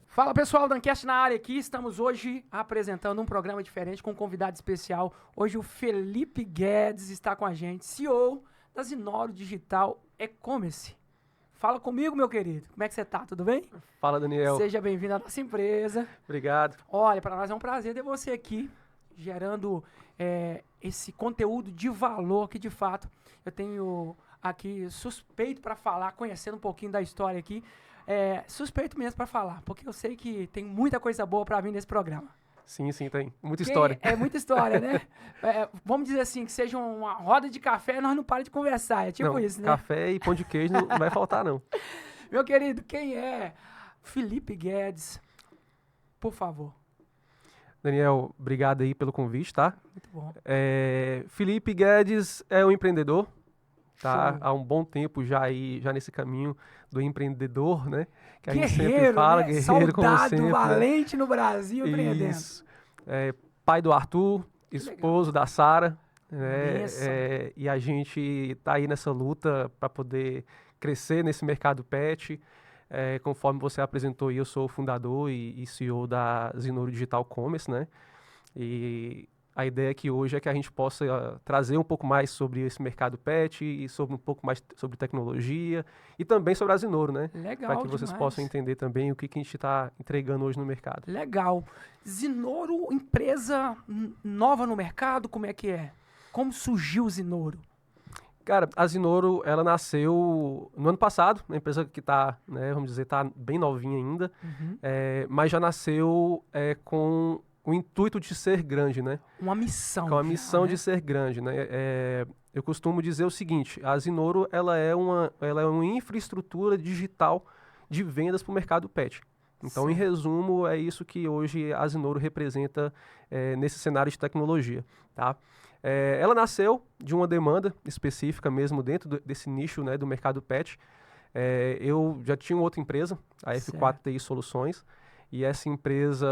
Fala pessoal, Dancast na área aqui, estamos hoje apresentando um programa diferente com um convidado especial. Hoje o Felipe Guedes está com a gente, CEO da Zinoro Digital E-Commerce. Fala comigo, meu querido, como é que você tá, tudo bem? Fala, Daniel. Seja bem-vindo à nossa empresa. Obrigado. Olha, para nós é um prazer ter você aqui, gerando esse conteúdo de valor que de fato eu tenho aqui suspeito para falar, conhecendo um pouquinho da história aqui. Suspeito mesmo para falar, porque eu sei que tem muita coisa boa para vir nesse programa. Sim, tem. Muita história. É muita história, né? Vamos dizer assim, que seja uma roda de café, nós não paramos de conversar. É tipo não, isso, né? Café e pão de queijo não vai faltar, não. Meu querido, quem é Felipe Guedes? Por favor. Daniel, obrigado aí pelo convite, tá? Muito bom. Felipe Guedes é um empreendedor, tá? Show. Há um bom tempo já nesse caminho do empreendedor, né? Que a gente Guerreiro, sempre fala, né? guerreiro como Soldado sempre. valente no Brasil, empreendendo. Isso. Pai do Arthur, esposo da Sara, né? Benção. E a gente tá aí nessa luta para poder crescer nesse mercado pet. Conforme você apresentou aí, eu sou o fundador e CEO da Zinoro Digital Commerce, né? E a ideia aqui hoje é que a gente possa trazer um pouco mais sobre esse mercado pet e sobre um pouco mais sobre tecnologia e também sobre a Zinoro, né? Legal, para que vocês demais. possam entender também o que a gente está entregando hoje no mercado. Legal. Zinoro, empresa nova no mercado, como é que é? Como surgiu o Zinoro? Cara, a Zinoro, ela nasceu no ano passado, uma empresa que está, né, vamos dizer, está bem novinha ainda, mas já nasceu com o intuito de ser grande, né? Uma missão. Com a missão de ser grande, né? Eu costumo dizer o seguinte, a Zinoro, ela é uma infraestrutura digital de vendas para o mercado pet. Então, em resumo, é isso que hoje a Zinoro representa nesse cenário de tecnologia, tá? Ela nasceu de uma demanda específica mesmo dentro desse nicho, né, do mercado pet. Eu já tinha outra empresa, a F4 TI Soluções, e essa empresa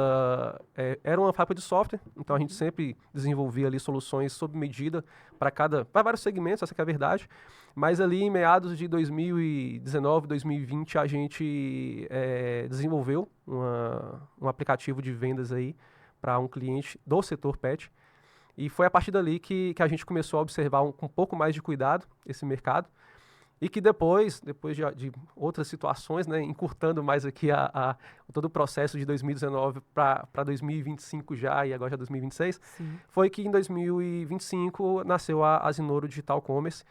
era uma fábrica de software, então a gente sempre desenvolvia ali soluções sob medida para vários segmentos, essa que é a verdade. Mas ali em meados de 2019, 2020, a gente desenvolveu um aplicativo de vendas aí para um cliente do setor pet. E foi a partir dali que a gente começou a observar com um pouco mais de cuidado esse mercado. E que depois de outras situações, né, encurtando mais aqui todo o processo de 2019 para 2025 já, e agora já 2026, foi que em 2025 nasceu a Zinoro Digital Commerce,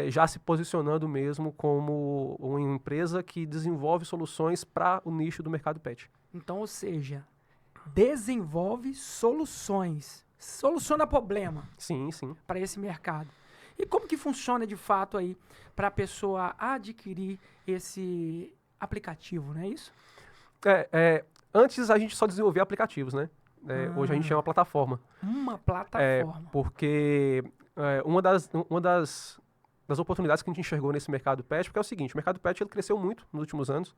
já se posicionando mesmo como uma empresa que desenvolve soluções para o nicho do mercado pet. Então, ou seja, desenvolve soluções, soluciona problema. Sim. Para esse mercado. E como que funciona de fato aí para a pessoa adquirir esse aplicativo, não é isso? Antes a gente só desenvolvia aplicativos, né? Hoje a gente é uma plataforma. Uma plataforma. Porque uma das oportunidades que a gente enxergou nesse mercado pet, porque é o seguinte, o mercado pet ele cresceu muito nos últimos anos.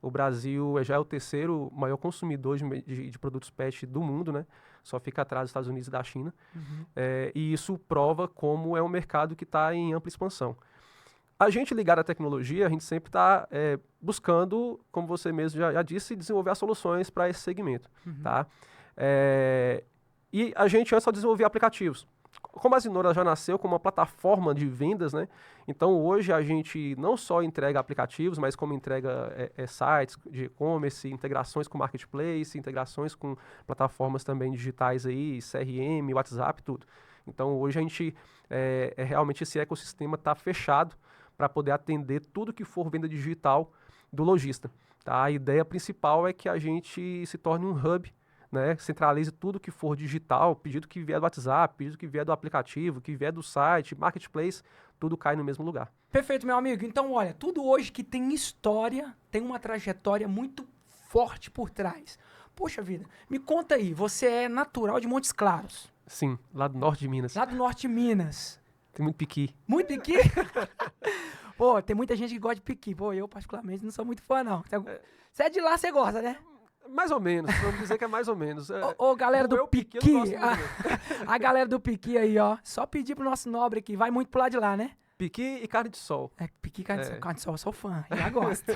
O Brasil já é o terceiro maior consumidor de produtos pet do mundo, né? Só fica atrás dos Estados Unidos e da China. E isso prova como é um mercado que está em ampla expansão. A gente ligado à tecnologia, a gente sempre está buscando, como você mesmo já disse, desenvolver as soluções para esse segmento. Tá? E a gente antes só desenvolvia aplicativos. Como a Zinoro já nasceu como uma plataforma de vendas, né? Então hoje a gente não só entrega aplicativos, mas como entrega sites de e-commerce, integrações com marketplace, integrações com plataformas também digitais aí, CRM, WhatsApp, tudo. Então hoje a gente realmente esse ecossistema está fechado para poder atender tudo que for venda digital do lojista. Tá? A ideia principal é que a gente se torne um hub, né, centralize tudo que for digital, pedido que vier do WhatsApp, pedido que vier do aplicativo, que vier do site, marketplace, tudo cai no mesmo lugar. Perfeito, meu amigo. Então, olha, tudo hoje que tem história, tem uma trajetória muito forte por trás. Poxa vida, me conta aí, você é natural de Montes Claros. Sim, lá do norte de Minas. Lá do norte de Minas. Tem muito piqui. Muito piqui? Pô, tem muita gente que gosta de piqui. Pô, eu particularmente não sou muito fã, não. Você é de lá, você gosta, né? Mais ou menos, vamos dizer que é mais ou menos. Ô, galera do Piqui, eu não gosto muito, a galera do Piqui aí, ó, só pedir pro nosso nobre aqui, vai muito pro lado de lá, né? Piqui e carne de sol. Piqui carne de sol, eu sou fã, já gosto.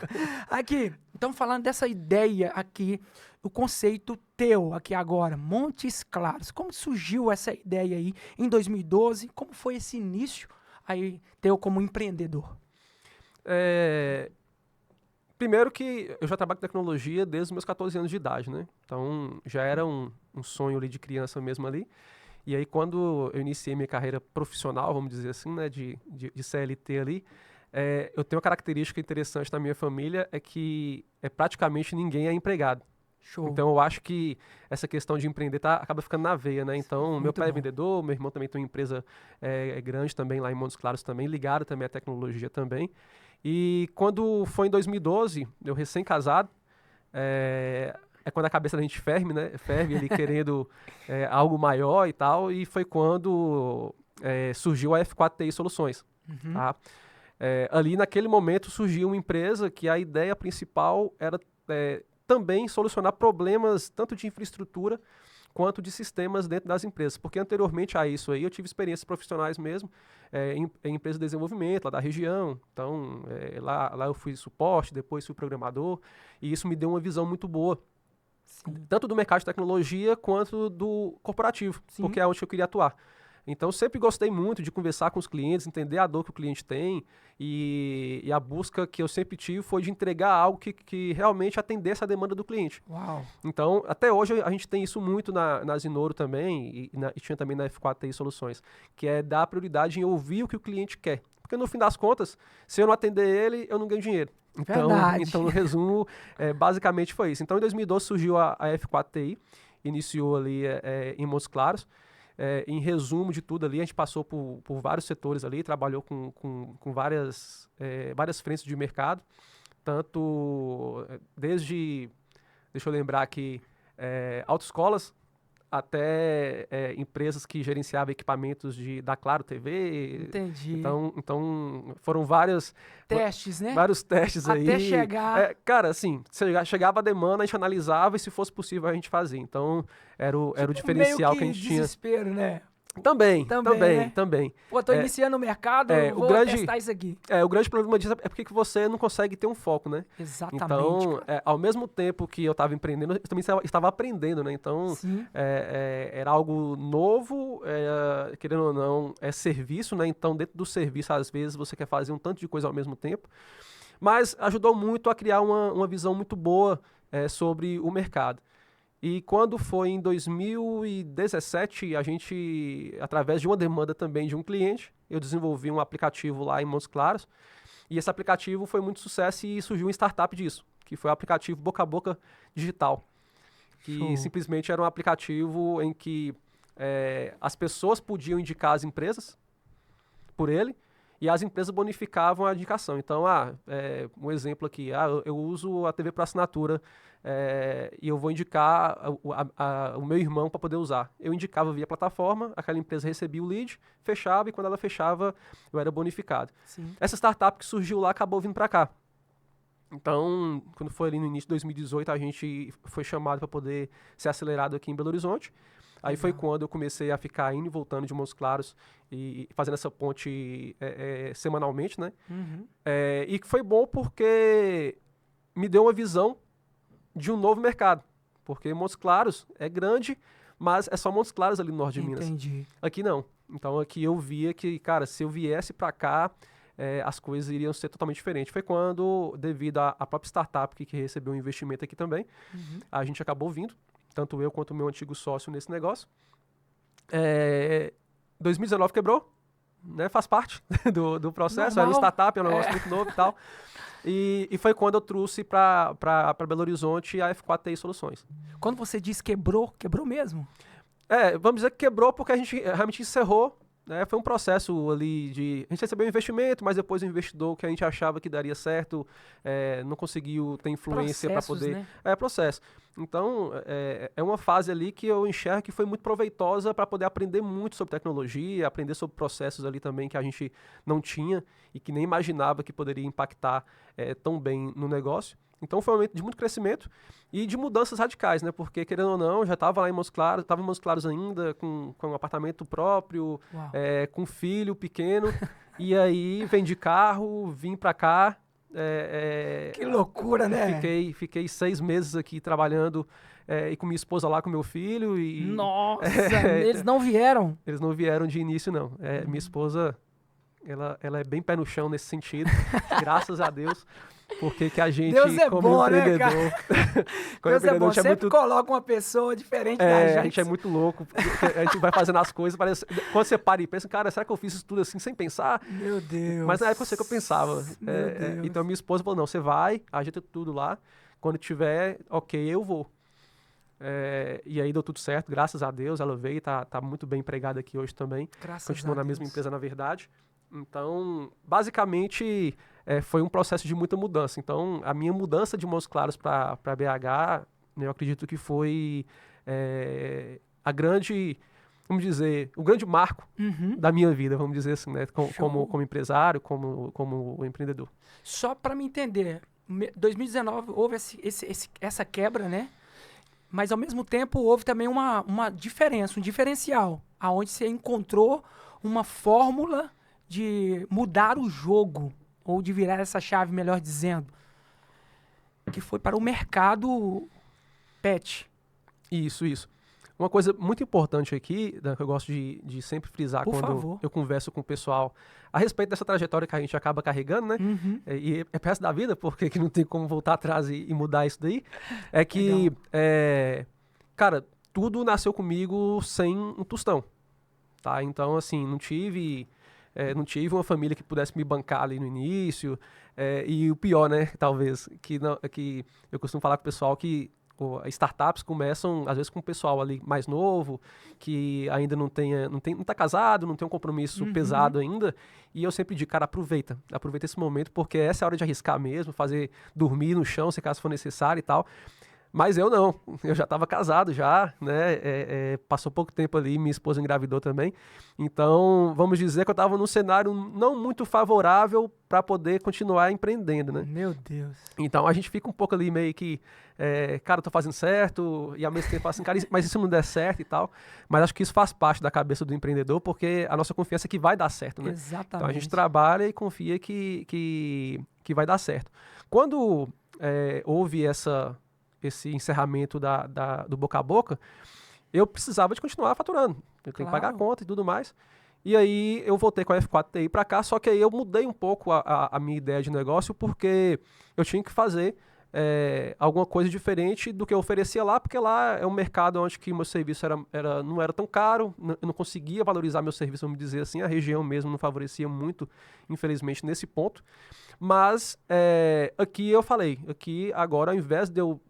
Aqui, então falando dessa ideia aqui, o conceito teu aqui agora, Montes Claros, como surgiu essa ideia aí em 2012? Como foi esse início aí teu como empreendedor? Primeiro que eu já trabalho com tecnologia desde os meus 14 anos de idade, né? Então já era um sonho ali de criança mesmo ali. E aí, quando eu iniciei minha carreira profissional, vamos dizer assim, né, de CLT ali, eu tenho uma característica interessante na minha família, é que praticamente ninguém é empregado. Show. Então, eu acho que essa questão de empreender acaba ficando na veia, né? Então, meu pai é vendedor, meu irmão também tem uma empresa grande também lá em Montes Claros também, ligada também à tecnologia também. E quando foi em 2012, eu recém-casado, é quando a cabeça da gente ferve, né? Ferve ali querendo algo maior e tal. E foi quando surgiu a F4TI Soluções. Uhum. Tá? Ali naquele momento surgiu uma empresa que a ideia principal era também solucionar problemas tanto de infraestrutura quanto de sistemas dentro das empresas. Porque anteriormente a isso aí eu tive experiências profissionais mesmo em empresas de desenvolvimento lá da região. Então lá eu fui suporte, depois fui programador. E isso me deu uma visão muito boa. Sim. Tanto do mercado de tecnologia quanto do corporativo, Sim. porque é onde eu queria atuar. Então, sempre gostei muito de conversar com os clientes, entender a dor que o cliente tem e a busca que eu sempre tive foi de entregar algo que realmente atendesse a demanda do cliente. Uau. Então, até hoje a gente tem isso muito na Zinoro também e tinha também na F4TI Soluções, que é dar prioridade em ouvir o que o cliente quer. Porque no fim das contas, se eu não atender ele, eu não ganho dinheiro. Então, no resumo, basicamente foi isso. Então, em 2012 surgiu a F4TI, iniciou ali em Montes Claros. Em resumo de tudo ali, a gente passou por vários setores ali, trabalhou com várias frentes de mercado, tanto desde, deixa eu lembrar aqui, autoescolas, até empresas que gerenciavam equipamentos da Claro TV. Entendi. Então foram vários testes, né? Vários testes aí. Até chegar... cara, assim, chegava a demanda, a gente analisava e se fosse possível a gente fazia. Então era o diferencial meio que a gente tinha. Desespero, né? Também. Pô, tô iniciando o mercado, vou testar isso aqui. O grande problema disso é porque você não consegue ter um foco, né? Exatamente. Então, ao mesmo tempo que eu estava empreendendo, eu também estava aprendendo, né? Então, era algo novo, querendo ou não, é serviço, né? Então, dentro do serviço, às vezes, você quer fazer um tanto de coisa ao mesmo tempo. Mas ajudou muito a criar uma visão muito boa sobre o mercado. E quando foi em 2017, a gente, através de uma demanda também de um cliente, eu desenvolvi um aplicativo lá em Montes Claros. E esse aplicativo foi muito sucesso e surgiu uma startup disso, que foi o aplicativo Boca a Boca Digital. Que simplesmente era um aplicativo em que as pessoas podiam indicar as empresas por ele e as empresas bonificavam a indicação. Então, um exemplo aqui, eu uso a TV por assinatura e eu vou indicar o meu irmão para poder usar. Eu indicava via plataforma, aquela empresa recebia o lead, fechava e quando ela fechava eu era bonificado. Sim. Essa startup que surgiu lá acabou vindo para cá. Então, quando foi ali no início de 2018, a gente foi chamado para poder ser acelerado aqui em Belo Horizonte. Aí foi quando eu comecei a ficar indo e voltando de Montes Claros e fazendo essa ponte semanalmente, né? Uhum. E foi bom porque me deu uma visão de um novo mercado. Porque Montes Claros é grande, mas é só Montes Claros ali no norte de Minas. Entendi. Aqui não. Então aqui eu via que, cara, se eu viesse para cá, as coisas iriam ser totalmente diferentes. Foi quando, devido à própria startup que recebeu um investimento aqui também, a gente acabou vindo. Tanto eu quanto o meu antigo sócio nesse negócio. 2019 quebrou, né? Faz parte do processo. Era uma startup, é um negócio muito novo e tal. E foi quando eu trouxe para Belo Horizonte a F4TI Soluções. Quando você diz quebrou mesmo? Vamos dizer que quebrou porque a gente realmente encerrou. Foi um processo ali a gente recebeu um investimento, mas depois o investidor que a gente achava que daria certo não conseguiu ter influência para poder... Né? Processo. Então, é uma fase ali que eu enxergo que foi muito proveitosa para poder aprender muito sobre tecnologia, aprender sobre processos ali também que a gente não tinha e que nem imaginava que poderia impactar tão bem no negócio. Então foi um momento de muito crescimento e de mudanças radicais, né? Porque, querendo ou não, já estava lá em Montes Claros, ainda, com um apartamento próprio, com um filho pequeno. E aí, vendi carro, vim pra cá. Que loucura, né? Fiquei 6 meses aqui trabalhando e com minha esposa lá, com meu filho. Nossa, eles não vieram. Eles não vieram de início, não. Minha esposa, ela é bem pé no chão nesse sentido, graças a Deus. Porque que a gente, Deus é como bom, empreendedor... né, cara? como Deus é bom, empreendedor, a gente sempre coloca uma pessoa diferente da gente. a gente é muito louco, porque a gente vai fazendo as coisas, parece, quando você para e pensa, cara, será que eu fiz isso tudo assim, sem pensar? Meu Deus. Mas na época eu sei que eu pensava. Meu Deus. Então minha esposa falou, não, você vai, ajeita tudo lá, quando tiver, ok, eu vou. E aí deu tudo certo, graças a Deus, ela veio, tá muito bem empregada aqui hoje também. Graças Continua a na mesma Deus. empresa, na verdade. Então, basicamente, foi um processo de muita mudança. Então, a minha mudança de Montes Claros para BH, né, eu acredito que foi a grande, vamos dizer, o grande marco da minha vida, vamos dizer assim, né, como empresário, como empreendedor. Só para me entender, 2019 houve essa quebra, né? Mas ao mesmo tempo houve também uma diferença, um diferencial, aonde você encontrou uma fórmula de mudar o jogo, ou de virar essa chave, melhor dizendo, que foi para o mercado pet. Isso. Uma coisa muito importante aqui, né, que eu gosto de sempre frisar Por quando favor. eu converso com o pessoal a respeito dessa trajetória que a gente acaba carregando, né? Uhum. E é peça da vida, porque que não tem como voltar atrás e mudar isso daí. É que, cara, tudo nasceu comigo sem um tostão, tá? Então, assim, não tive uma família que pudesse me bancar ali no início. E o pior, né, talvez, que eu costumo falar com o pessoal que startups começam, às vezes, com o pessoal ali mais novo, que ainda não tá casado, não tem um compromisso pesado ainda. E eu sempre digo, cara, aproveita esse momento, porque essa é a hora de arriscar mesmo, dormir no chão, se caso for necessário e tal. Mas eu não, eu já estava casado já, né, passou pouco tempo ali, minha esposa engravidou também, então vamos dizer que eu estava num cenário não muito favorável para poder continuar empreendendo, né. Meu Deus. Então a gente fica um pouco ali meio que, cara, eu tô fazendo certo, e ao mesmo tempo assim, cara, mas e se não der certo e tal, mas acho que isso faz parte da cabeça do empreendedor, porque a nossa confiança é que vai dar certo, né. Exatamente. Então a gente trabalha e confia que vai dar certo. Quando houve esse encerramento do boca a boca, eu precisava de continuar faturando. Eu tenho que pagar a conta e tudo mais. E aí eu voltei com a F4 TI para cá, só que aí eu mudei um pouco a minha ideia de negócio, porque eu tinha que fazer alguma coisa diferente do que eu oferecia lá, porque lá é um mercado onde que o meu serviço não era tão caro, eu não conseguia valorizar meu serviço, vamos dizer assim, a região mesmo não favorecia muito, infelizmente, nesse ponto. Mas aqui eu falei, aqui agora, ao invés de eu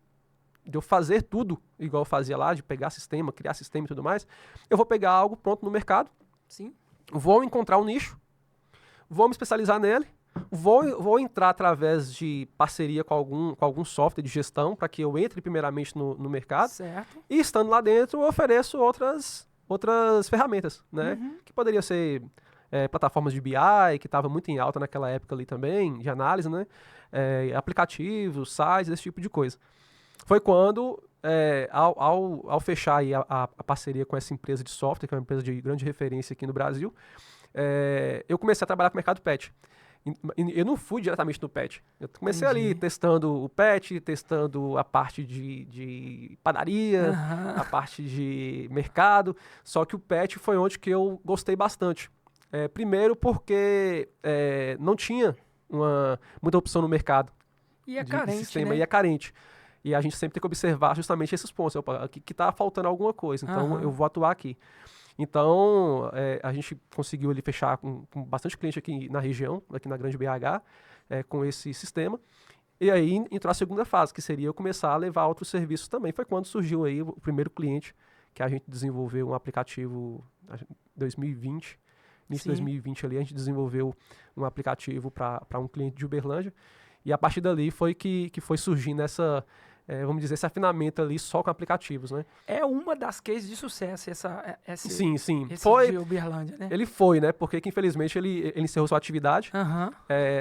fazer tudo igual eu fazia lá, de pegar sistema, criar sistema e tudo mais, eu vou pegar algo pronto no mercado, Sim. vou encontrar um nicho, vou me especializar nele, vou entrar através de parceria com algum software de gestão para que eu entre primeiramente no mercado. Certo. E estando lá dentro, eu ofereço outras ferramentas, né? Que poderia ser plataformas de BI, que estava muito em alta naquela época ali também, de análise, né? Aplicativos, sites, esse tipo de coisa. Foi quando, ao fechar aí a parceria com essa empresa de software, que é uma empresa de grande referência aqui no Brasil, eu comecei a trabalhar com o mercado pet. Eu não fui diretamente no pet. Eu comecei ali testando o pet, testando a parte de padaria, a parte de mercado. Só que o pet foi onde que eu gostei bastante. Primeiro porque não tinha muita opção no mercado. E é de carente, sistema, né? e é carente. E a gente sempre tem que observar justamente esses pontos. Opa, aqui que está faltando alguma coisa, então eu vou atuar aqui. Então, a gente conseguiu ali fechar com bastante cliente aqui na região, aqui na Grande BH, com esse sistema. E aí entrou a segunda fase, que seria eu começar a levar outros serviços também. Foi quando surgiu aí o primeiro cliente, que a gente desenvolveu um aplicativo em 2020. Início de 2020 ali, a gente desenvolveu um aplicativo para um cliente de Uberlândia. E a partir dali foi que foi surgindo vamos dizer, esse afinamento ali só com aplicativos, né? É uma das cases de sucesso, Sim. esse Foi, de Uberlândia, né? ele foi, né? Porque que, infelizmente ele encerrou sua atividade.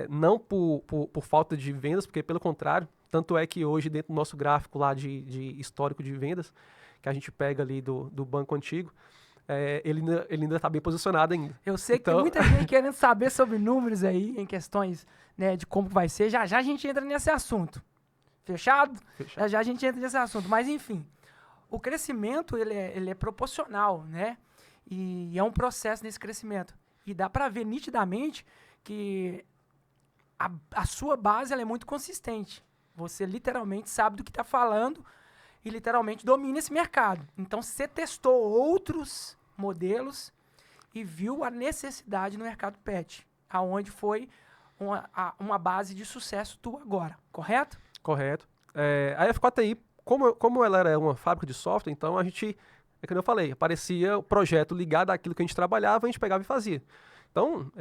Não por falta de vendas, porque pelo contrário, tanto é que hoje dentro do nosso gráfico lá de histórico de vendas, que a gente pega ali do banco antigo, ele ainda está bem posicionado ainda. Eu sei que tem muita gente querendo saber sobre números aí, em questões, né, de como vai ser. Já já a gente entra nesse assunto. Fechado? Já já a gente entra nesse assunto. Mas, enfim, o crescimento, ele é proporcional, né? E é um processo nesse crescimento. E dá para ver nitidamente que a sua base ela é muito consistente. Você literalmente sabe do que está falando e literalmente domina esse mercado. Então, você testou outros modelos e viu a necessidade no mercado pet, aonde foi uma base de sucesso tua agora, correto? Correto. A F4TI, como ela era uma fábrica de software, então a gente, como eu falei, aparecia o projeto ligado àquilo que a gente trabalhava, a gente pegava e fazia. Então,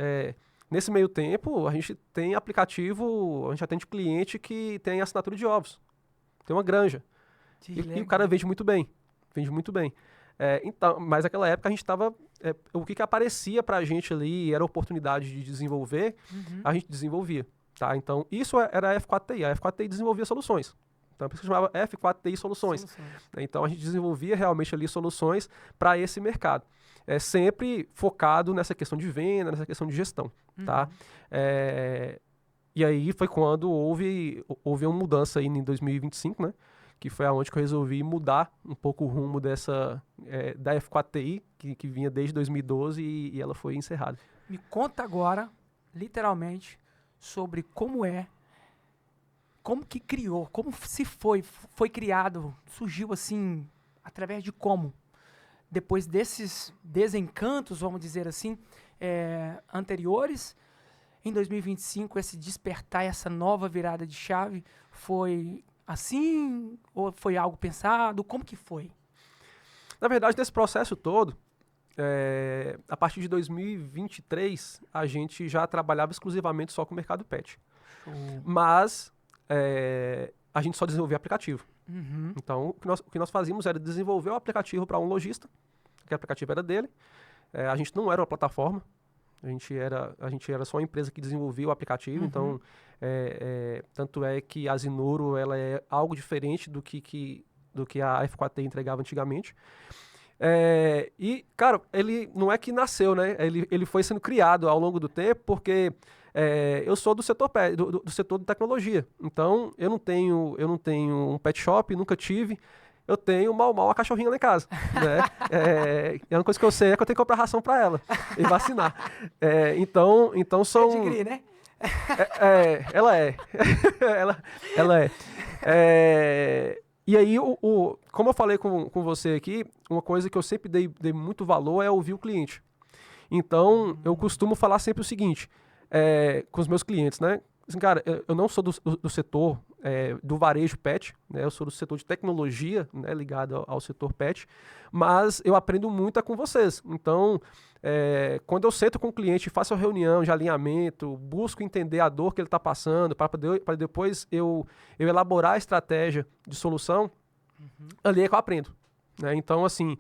nesse meio tempo, a gente tem aplicativo, a gente atende cliente que tem assinatura de ovos, tem uma granja. E o cara vende muito bem. Então, mas naquela época a gente estava. O que aparecia para a gente ali era oportunidade de desenvolver, a gente desenvolvia. Tá? Então, isso era a F4TI. A F4TI desenvolvia soluções. Então, por isso que chamava F4TI Soluções. Então, a gente desenvolvia realmente ali soluções para esse mercado. Sempre focado nessa questão de venda, nessa questão de gestão. Tá? E aí foi quando houve uma mudança aí em 2025, né? Que foi aonde que eu resolvi mudar um pouco o rumo da F4TI, que vinha desde 2012 e ela foi encerrada. Me conta agora, literalmente, sobre como que criou, como se foi criado, surgiu assim, através de como? Depois desses desencantos, vamos dizer assim, anteriores, em 2025, esse despertar, essa nova virada de chave, foi assim ou foi algo pensado? Como que foi? Na verdade, nesse processo todo, a partir de 2023, a gente já trabalhava exclusivamente só com o mercado pet. Mas a gente só desenvolvia aplicativo. Então, o que nós fazíamos era desenvolver o aplicativo para um lojista, que o aplicativo era dele. A gente não era uma plataforma, a gente era só uma empresa que desenvolvia o aplicativo. Então, tanto é que a Zinoro ela é algo diferente do que a F4TI entregava antigamente. E, cara, ele não é que nasceu, né? Ele foi sendo criado ao longo do tempo, porque eu sou do setor de tecnologia. Então, eu não tenho um pet shop, nunca tive. Eu tenho mal uma cachorrinha lá em casa, né? A única coisa que eu sei é que eu tenho que comprar ração para ela e vacinar. Então são... Pedigree, né? Ela é. ela é. E aí, como eu falei com você aqui, uma coisa que eu sempre dei muito valor é ouvir o cliente. Então, eu costumo falar sempre o seguinte, com os meus clientes, né? Assim, cara, eu não sou do setor do varejo pet, né? Eu sou do setor de tecnologia, né? Ligado ao setor pet, mas eu aprendo muito com vocês. Então, quando eu sento com o cliente, faço a reunião de alinhamento, busco entender a dor que ele está passando, para depois eu elaborar a estratégia de solução, ali é que eu aprendo. Né? Então, assim,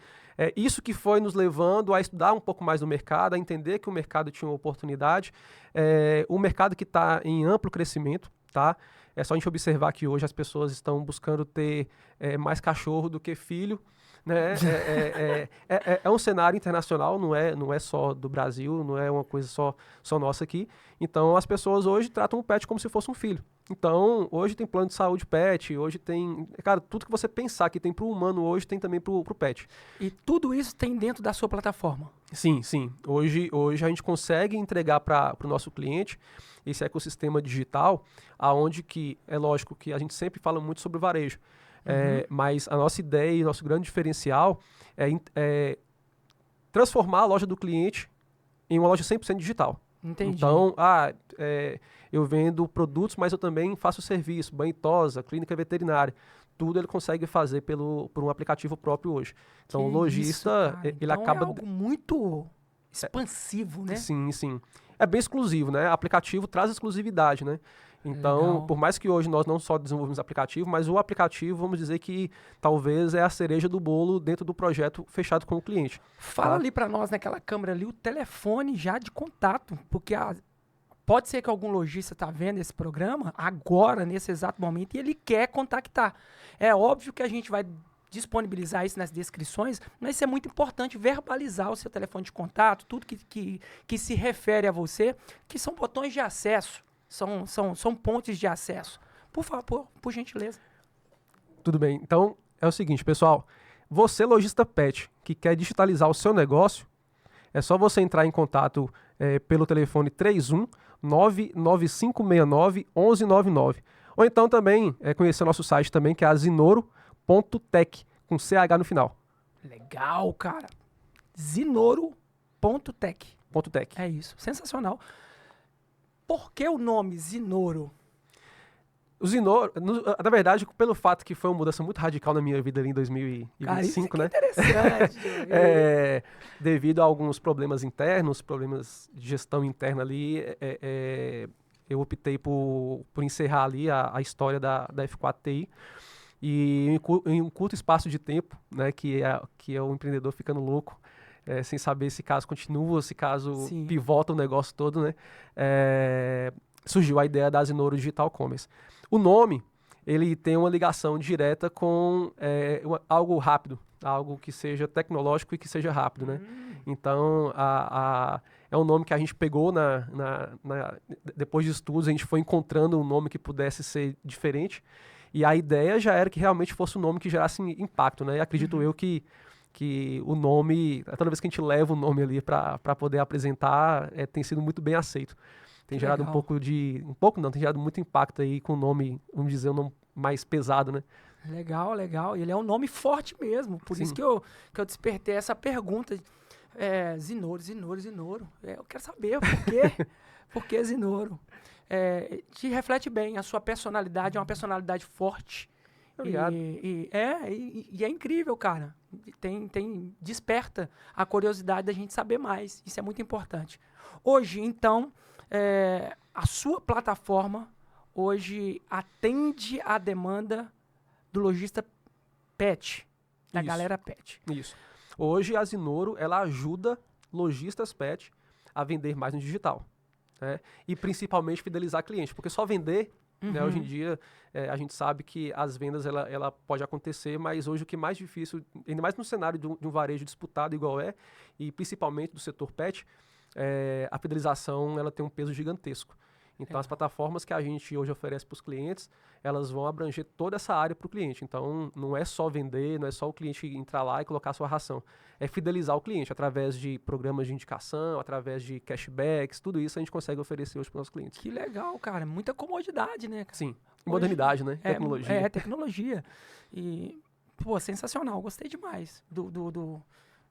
isso que foi nos levando a estudar um pouco mais do mercado, a entender que o mercado tinha uma oportunidade, o mercado que está em amplo crescimento, tá? É só a gente observar que hoje as pessoas estão buscando ter mais cachorro do que filho, né? É um cenário internacional, não é só do Brasil, não é uma coisa só nossa aqui. Então, as pessoas hoje tratam o pet como se fosse um filho. Então, hoje tem plano de saúde pet, hoje tem... Cara, tudo que você pensar que tem para o humano hoje, tem também para o pet. E tudo isso tem dentro da sua plataforma? Sim. Hoje a gente consegue entregar para o nosso cliente esse ecossistema digital, aonde que, é lógico que a gente sempre fala muito sobre o varejo, mas a nossa ideia e nosso grande diferencial é transformar a loja do cliente em uma loja 100% digital. Entendi. Então, eu vendo produtos, mas eu também faço serviço, banho e tosa, clínica veterinária. Tudo ele consegue fazer por um aplicativo próprio hoje. Então, o lojista, ele então acaba... é algo muito expansivo, né? Sim. É bem exclusivo, né? Aplicativo traz exclusividade, né? Então, Legal. Por mais que hoje nós não só desenvolvemos aplicativo, mas o aplicativo, vamos dizer que talvez é a cereja do bolo dentro do projeto fechado com o cliente. Fala ali para nós naquela câmera ali o telefone já de contato, porque pode ser que algum lojista tá vendo esse programa agora, nesse exato momento, e ele quer contactar. É óbvio que a gente vai disponibilizar isso nas descrições, mas isso é muito importante, verbalizar o seu telefone de contato, tudo que se refere a você, que são botões de acesso, são pontes de acesso. Por favor, por gentileza. Tudo bem. Então, é o seguinte, pessoal. Você, lojista pet, que quer digitalizar o seu negócio, é só você entrar em contato pelo telefone 31 99569 1199. Ou então também conhecer o nosso site também, que é zinoro.tech, com CH no final. Legal, cara. Zinoro.tech. .tech. É isso. Sensacional. Por que o nome Zinoro? O Zinoro, na verdade, pelo fato que foi uma mudança muito radical na minha vida ali em 2025, Cara, isso aqui né? é interessante. Devido a alguns problemas internos, problemas de gestão interna ali, eu optei por encerrar ali a história da F4TI. E em um curto espaço de tempo, né, que é o empreendedor ficando louco, sem saber se caso continua, se caso Sim. pivota o negócio todo, né? Surgiu a ideia da Zinoro Digital Commerce. O nome, ele tem uma ligação direta com algo rápido, algo que seja tecnológico e que seja rápido, né? Então, é um nome que a gente pegou depois de estudos, a gente foi encontrando um nome que pudesse ser diferente, e a ideia já era que realmente fosse um nome que gerasse impacto, né? E acredito eu que o nome, toda vez que a gente leva o nome ali para poder apresentar, tem sido muito bem aceito. Tem gerado Legal. tem gerado muito impacto aí com o nome, vamos dizer, um nome mais pesado, né? Legal, legal. Ele é um nome forte mesmo. Por Sim. isso que eu despertei essa pergunta. Zinoro. Eu quero saber por quê. Por que Zinoro? Te reflete bem. A sua personalidade é uma personalidade forte. Obrigado. E é incrível, cara. Desperta a curiosidade da gente saber mais. Isso é muito importante. Hoje, então, a sua plataforma hoje atende a demanda do lojista pet, da Isso. galera pet. Isso. Hoje a Zinoro, ela ajuda lojistas pet a vender mais no digital, né? E principalmente fidelizar cliente, porque só vender, né, hoje em dia, a gente sabe que as vendas ela pode acontecer, mas hoje o que é mais difícil, ainda mais no cenário de um varejo disputado igual e principalmente do setor pet, a fidelização ela tem um peso gigantesco. Então, as plataformas que a gente hoje oferece para os clientes, elas vão abranger toda essa área para o cliente. Então, não é só vender, não é só o cliente entrar lá e colocar a sua ração. É fidelizar o cliente através de programas de indicação, através de cashbacks, tudo isso a gente consegue oferecer hoje para os nossos clientes. Que legal, cara. Muita comodidade, né, cara? Sim. Modernidade, né? Tecnologia. Tecnologia. E, pô, sensacional. Gostei demais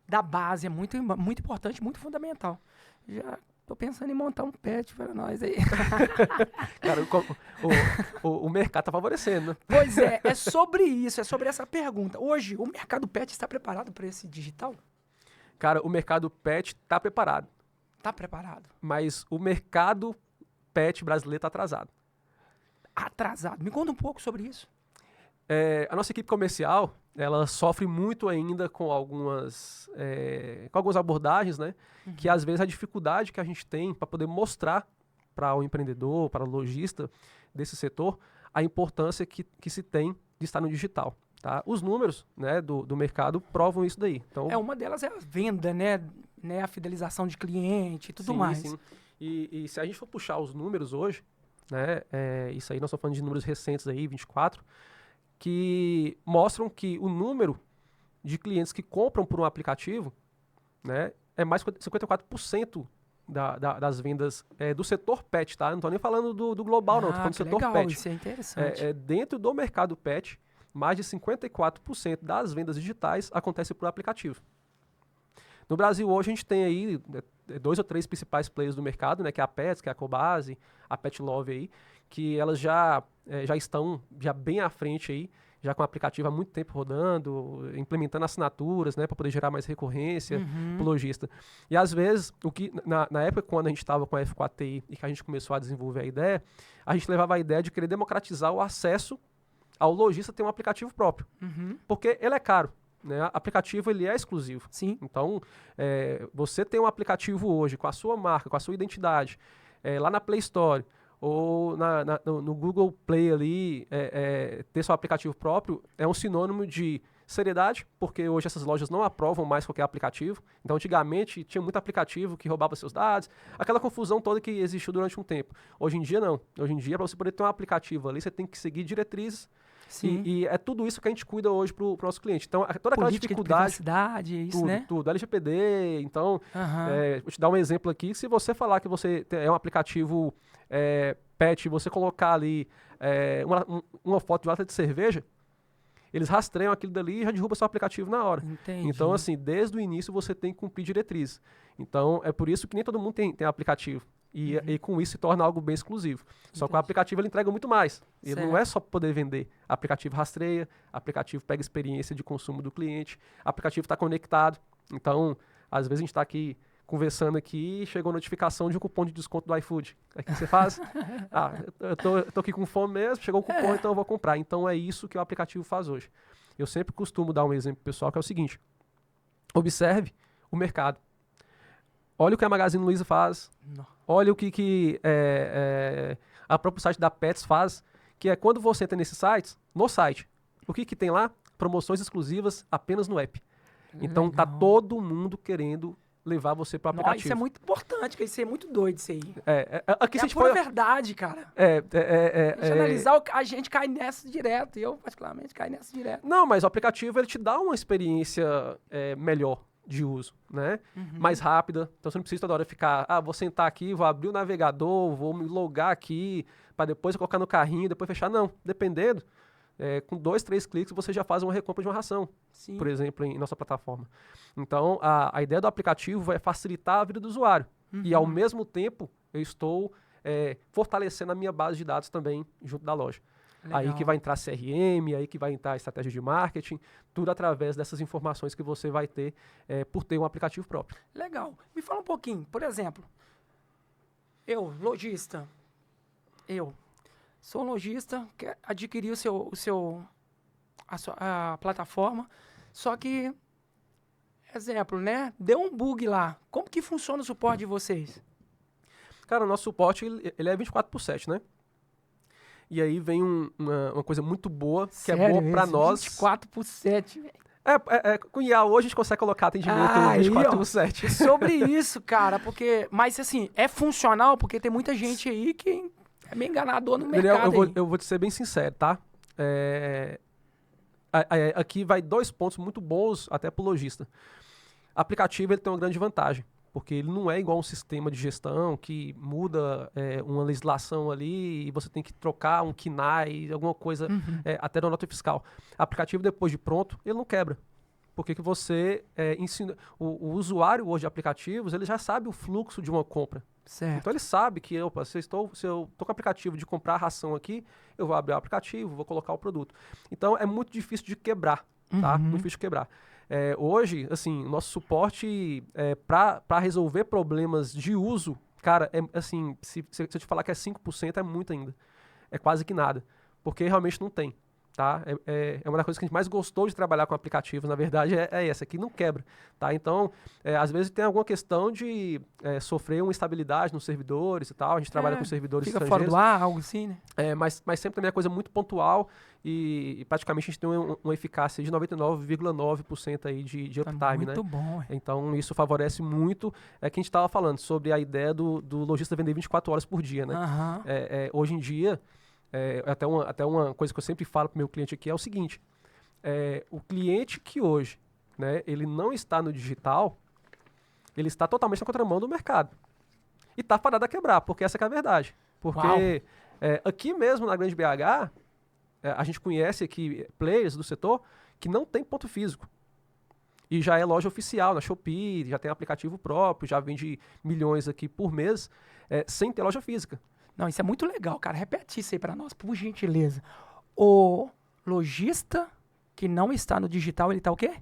da base. É muito, muito importante, muito fundamental. Já tô pensando em montar um pet para nós aí. Cara, o mercado tá favorecendo, né? Pois é sobre isso, é sobre essa pergunta. Hoje, o mercado pet está preparado para esse digital? Cara, o mercado pet tá preparado, Tá preparado. mas o mercado pet brasileiro tá atrasado. Atrasado. Me conta um pouco sobre isso. A nossa equipe comercial, ela sofre muito ainda com algumas abordagens, né? Que às vezes a dificuldade que a gente tem para poder mostrar para o empreendedor, para o lojista desse setor, a importância que se tem de estar no digital. Tá? Os números, né, do mercado provam isso daí. Então, Uma delas é a venda, né? A fidelização de cliente e tudo mais. Sim. E se a gente for puxar os números hoje, né, isso aí nós estamos falando de números recentes aí, 24, que mostram que o número de clientes que compram por um aplicativo, né, é mais de 54% das vendas do setor pet, tá? Não estou nem falando do global, não. Estou falando do setor legal, pet. isso é interessante. Dentro do mercado pet, mais de 54% das vendas digitais acontecem por aplicativo. No Brasil, hoje, a gente tem aí 2 ou 3 principais players do mercado, né? Que é a Pets, que é a Cobase, a Pet Love aí, que elas já estão bem à frente aí, já com o aplicativo há muito tempo rodando, implementando assinaturas, né, para poder gerar mais recorrência para o lojista. E às vezes, na época quando a gente estava com a F4TI e que a gente começou a desenvolver a ideia, a gente levava a ideia de querer democratizar o acesso ao lojista ter um aplicativo próprio. Porque ele é caro, né? O aplicativo ele é exclusivo. Sim. Então, você tem um aplicativo hoje com a sua marca, com a sua identidade, lá na Play Store, ou no Google Play ali, ter seu aplicativo próprio, é um sinônimo de Seriedade, porque hoje essas lojas não aprovam mais qualquer aplicativo. Então, antigamente, tinha muito aplicativo que roubava seus dados, aquela confusão toda que existiu durante um tempo. Hoje em dia, não. Hoje em dia, para você poder ter um aplicativo ali, você tem que seguir diretrizes. E é tudo isso que a gente cuida hoje para o nosso cliente. Então, toda aquela Política dificuldade... de privacidade, isso, tudo, né? tudo. LGPD, então... Aham. vou te dar um exemplo aqui. Se você falar que você é um aplicativo pet, você colocar ali uma foto de lata de cerveja, eles rastreiam aquilo dali e já derrubam seu aplicativo na hora. Entendi. Então, assim, desde o início você tem que cumprir diretrizes. Então, é por isso que nem todo mundo tem aplicativo. E com isso se torna algo bem exclusivo. Só que o aplicativo ele entrega muito mais. Ele não é só para poder vender. Aplicativo rastreia, aplicativo pega experiência de consumo do cliente, aplicativo está conectado. Então, às vezes a gente está aqui conversando aqui e chegou a notificação de um cupom de desconto do iFood. Aí o que você faz? Eu tô aqui com fome mesmo, chegou o cupom, então eu vou comprar. Então é isso que o aplicativo faz hoje. Eu sempre costumo dar um exemplo pessoal que é o seguinte. Observe o mercado. Olha o que a Magazine Luiza faz. Não. Olha o que a próprio site da Pets faz, que é quando você entra nesses sites, no site, o que tem lá? Promoções exclusivas apenas no app. Então tá todo mundo querendo levar você para o aplicativo. Isso é muito importante, que isso é muito doido, isso aí. Aqui É se a a gente pura for... verdade, cara. Deixa eu é, analisar, a gente cai nessa direto. Eu, particularmente, caio nessa direto. Não, mas o aplicativo ele te dá uma experiência melhor de uso, né? Mais rápida. Então você não precisa toda hora ficar, vou sentar aqui, vou abrir o navegador, vou me logar aqui, para depois colocar no carrinho, depois fechar. Não, dependendo, com 2, 3 cliques você já faz uma recompra de uma ração, Sim. por exemplo, em nossa plataforma. Então a ideia do aplicativo é facilitar a vida do usuário. E ao mesmo tempo eu estou fortalecendo a minha base de dados também junto da loja. Legal. Aí que vai entrar CRM, aí que vai entrar estratégia de marketing, tudo através dessas informações que você vai ter por ter um aplicativo próprio. Legal. Me fala um pouquinho, por exemplo, eu, lojista, sou um lojista que adquiri a plataforma, só que, exemplo, né, deu um bug lá. Como que funciona o suporte de vocês? Cara, o nosso suporte ele é 24/7, né? E aí vem uma coisa muito boa, que é boa pra nós. 24/7, velho. Com IA hoje a gente consegue colocar atendimento 24/7. Sobre isso, cara, porque... Mas, assim, é funcional porque tem muita gente aí que é meio enganador no mercado. Daniel, eu vou te ser bem sincero, tá? Aqui vai 2 pontos muito bons até pro lojista. O aplicativo ele tem uma grande vantagem, porque ele não é igual um sistema de gestão que muda uma legislação ali e você tem que trocar um KNAI, alguma coisa, até na nota fiscal. O aplicativo, depois de pronto, ele não quebra. Porque que você ensina... O usuário hoje de aplicativos, ele já sabe o fluxo de uma compra. Certo. Então ele sabe que, se eu estou com o aplicativo de comprar ração aqui, eu vou abrir o aplicativo, vou colocar o produto. Então é muito difícil de quebrar, tá? Muito difícil de quebrar. Hoje, assim, nosso suporte para resolver problemas de uso, cara, assim, se eu te falar que é 5%, é muito ainda. É quase que nada. Porque realmente não tem. Tá? É uma das coisas que a gente mais gostou de trabalhar com aplicativos, na verdade, é essa, que não quebra. Tá? Então, às vezes tem alguma questão de sofrer uma instabilidade nos servidores e tal, a gente trabalha com servidores fica estrangeiros. Fora do ar, algo assim, né? Mas sempre também é coisa muito pontual e praticamente a gente tem uma eficácia de 99,9% aí de uptime, né? Muito bom. Então, isso favorece muito, que a gente estava falando sobre a ideia do lojista vender 24 horas por dia, né? Hoje em dia, até uma coisa que eu sempre falo para o meu cliente aqui é o seguinte, o cliente que hoje, né, ele não está no digital, ele está totalmente na contramão do mercado. E está parado a quebrar, porque essa que é a verdade. Porque aqui mesmo na Grande BH, a gente conhece aqui players do setor que não tem ponto físico. E já é loja oficial na Shopee, já tem aplicativo próprio, já vende milhões aqui por mês, sem ter loja física. Não, isso é muito legal, cara. Repete isso aí pra nós, por gentileza. O lojista que não está no digital, ele tá o quê?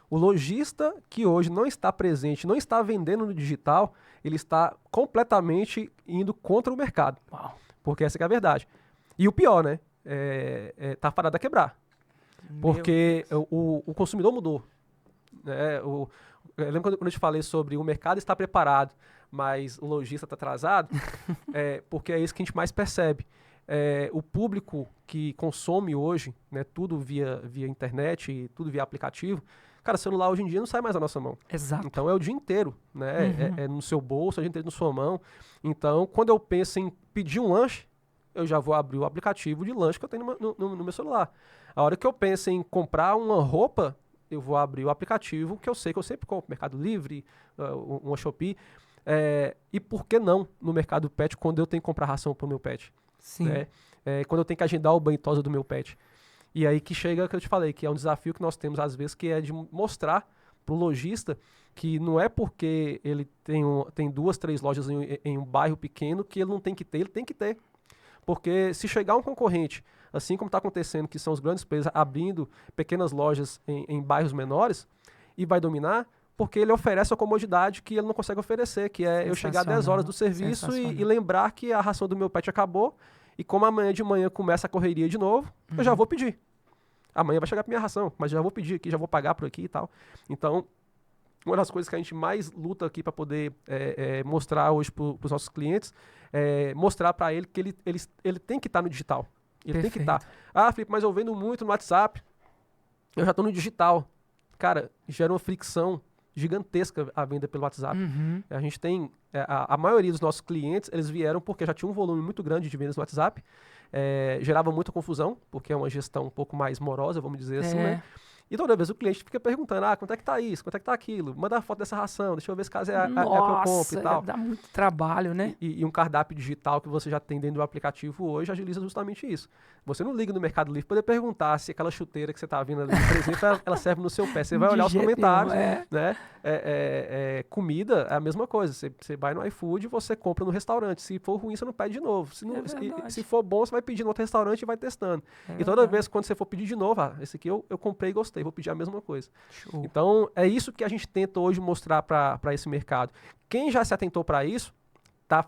O lojista que hoje não está presente, não está vendendo no digital, ele está completamente indo contra o mercado. Uau. Porque essa que é a verdade. E o pior, né? Tá parado a quebrar. Porque o consumidor mudou. Né? Eu lembro quando eu te falei sobre o mercado estar preparado, mas o lojista está atrasado, porque é isso que a gente mais percebe. o público que consome hoje, né, tudo via internet, tudo via aplicativo, cara, celular hoje em dia não sai mais da nossa mão. Exato. Então é o dia inteiro, né? É no seu bolso, é o dia inteiro na sua mão. Então, quando eu penso em pedir um lanche, eu já vou abrir o aplicativo de lanche que eu tenho no meu celular. A hora que eu penso em comprar uma roupa, eu vou abrir o aplicativo que eu sei que eu sempre compro, Mercado Livre, uma Shopee. E por que não no Mercado Pet quando eu tenho que comprar ração para o meu pet? Sim. Né? Quando eu tenho que agendar o banho e tosa do meu pet. E aí que chega, que eu te falei, que é um desafio que nós temos às vezes, que é de mostrar para o lojista que não é porque ele tem 2, 3 lojas em um bairro pequeno que ele não tem que ter, ele tem que ter. Porque se chegar um concorrente, assim como está acontecendo, que são os grandes players abrindo pequenas lojas em bairros menores, e vai dominar, porque ele oferece a comodidade que ele não consegue oferecer, que é eu chegar 10 horas do serviço e lembrar que a ração do meu pet acabou, e como amanhã de manhã começa a correria de novo, eu já vou pedir. Amanhã vai chegar a minha ração, mas já vou pedir aqui, já vou pagar por aqui e tal. Então, uma das coisas que a gente mais luta aqui para poder mostrar hoje para os nossos clientes é mostrar para ele que ele tem que estar no digital. Ele tem que estar. Ah, Felipe, mas eu vendo muito no WhatsApp, eu já estou no digital. Cara, gera uma fricção gigantesca a venda pelo WhatsApp. A gente tem, a maioria dos nossos clientes, eles vieram porque já tinha um volume muito grande de vendas no WhatsApp, gerava muita confusão, porque é uma gestão um pouco mais morosa, vamos dizer assim, né? E toda vez o cliente fica perguntando, quanto é que tá isso, quanto é que tá aquilo, manda a foto dessa ração, deixa eu ver se caso é a que eu compro e tal. Dá muito trabalho, né? E um cardápio digital que você já tem dentro do aplicativo hoje agiliza justamente isso. Você não liga no Mercado Livre para poder perguntar se aquela chuteira que você tá vendo ali, por exemplo, ela serve no seu pé. Você vai olhar os comentários, né? Comida é a mesma coisa. Você vai no iFood e você compra no restaurante. Se for ruim, você não pede de novo. Se for bom, você vai pedir no outro restaurante e vai testando. E toda vez, quando você for pedir de novo, esse aqui eu comprei e gostei, vou pedir a mesma coisa. Show. Então, é isso que a gente tenta hoje mostrar para esse mercado. Quem já se atentou para isso, está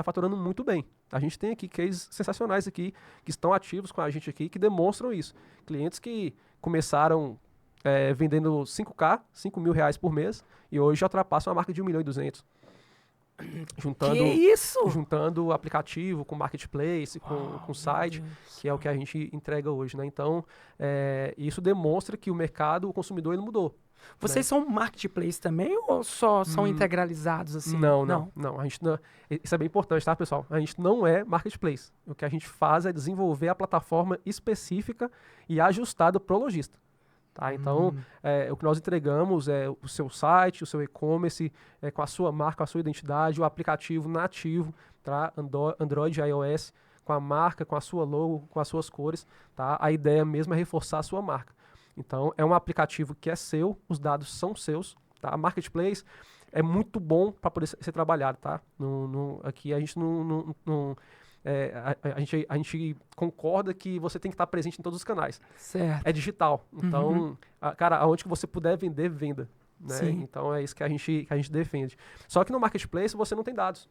faturando muito bem. A gente tem aqui cases sensacionais aqui, que estão ativos com a gente aqui, que demonstram isso. Clientes que começaram vendendo 5K, R$5.000 por mês, e hoje já ultrapassam a marca de 1.200.000. Juntando aplicativo com marketplace, com site, que é o que a gente entrega hoje, né? Então, isso demonstra que o mercado, o consumidor, ele mudou. Vocês são marketplace também ou só são integralizados assim? Não. A gente não, isso é bem importante, tá, pessoal? A gente não é marketplace. O que a gente faz é desenvolver a plataforma específica e ajustada para o lojista. Tá? Então, o que nós entregamos é o seu site, o seu e-commerce, com a sua marca, com a sua identidade, o aplicativo nativo, tá? Android e iOS, com a marca, com a sua logo, com as suas cores. Tá? A ideia mesmo é reforçar a sua marca. Então, é um aplicativo que é seu, os dados são seus. Tá? A Marketplace é muito bom para poder ser trabalhado. Tá? Aqui a gente não a gente concorda que você tem que estar presente em todos os canais. Certo. É digital. Então, cara, aonde que você puder vender, venda. Né? Sim. Então, é isso que a gente defende. Só que no Marketplace você não tem dados.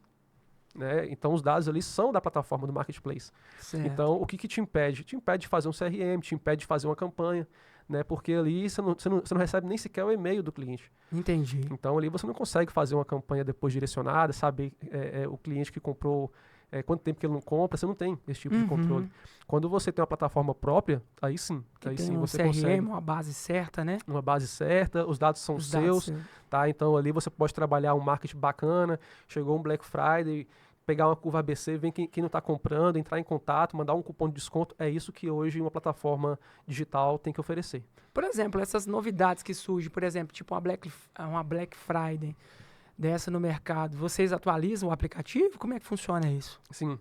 Né? Então, os dados ali são da plataforma do Marketplace. Certo. Então, o que te impede? Te impede de fazer um CRM, te impede de fazer uma campanha. Né? Porque ali você não recebe nem sequer o e-mail do cliente. Entendi. Então, ali você não consegue fazer uma campanha depois direcionada, saber o cliente que comprou, quanto tempo que ele não compra, você não tem esse tipo de controle. Quando você tem uma plataforma própria, aí sim. Aí sim você CRM, consegue uma base certa, né? Uma base certa, os dados são seus, tá? Então ali você pode trabalhar um marketing bacana, chegou um Black Friday, pegar uma curva ABC, ver quem não está comprando, entrar em contato, mandar um cupom de desconto. É isso que hoje uma plataforma digital tem que oferecer. Por exemplo, essas novidades que surgem, por exemplo, tipo uma Black Friday dessa no mercado, vocês atualizam o aplicativo? Como é que funciona isso? Sim.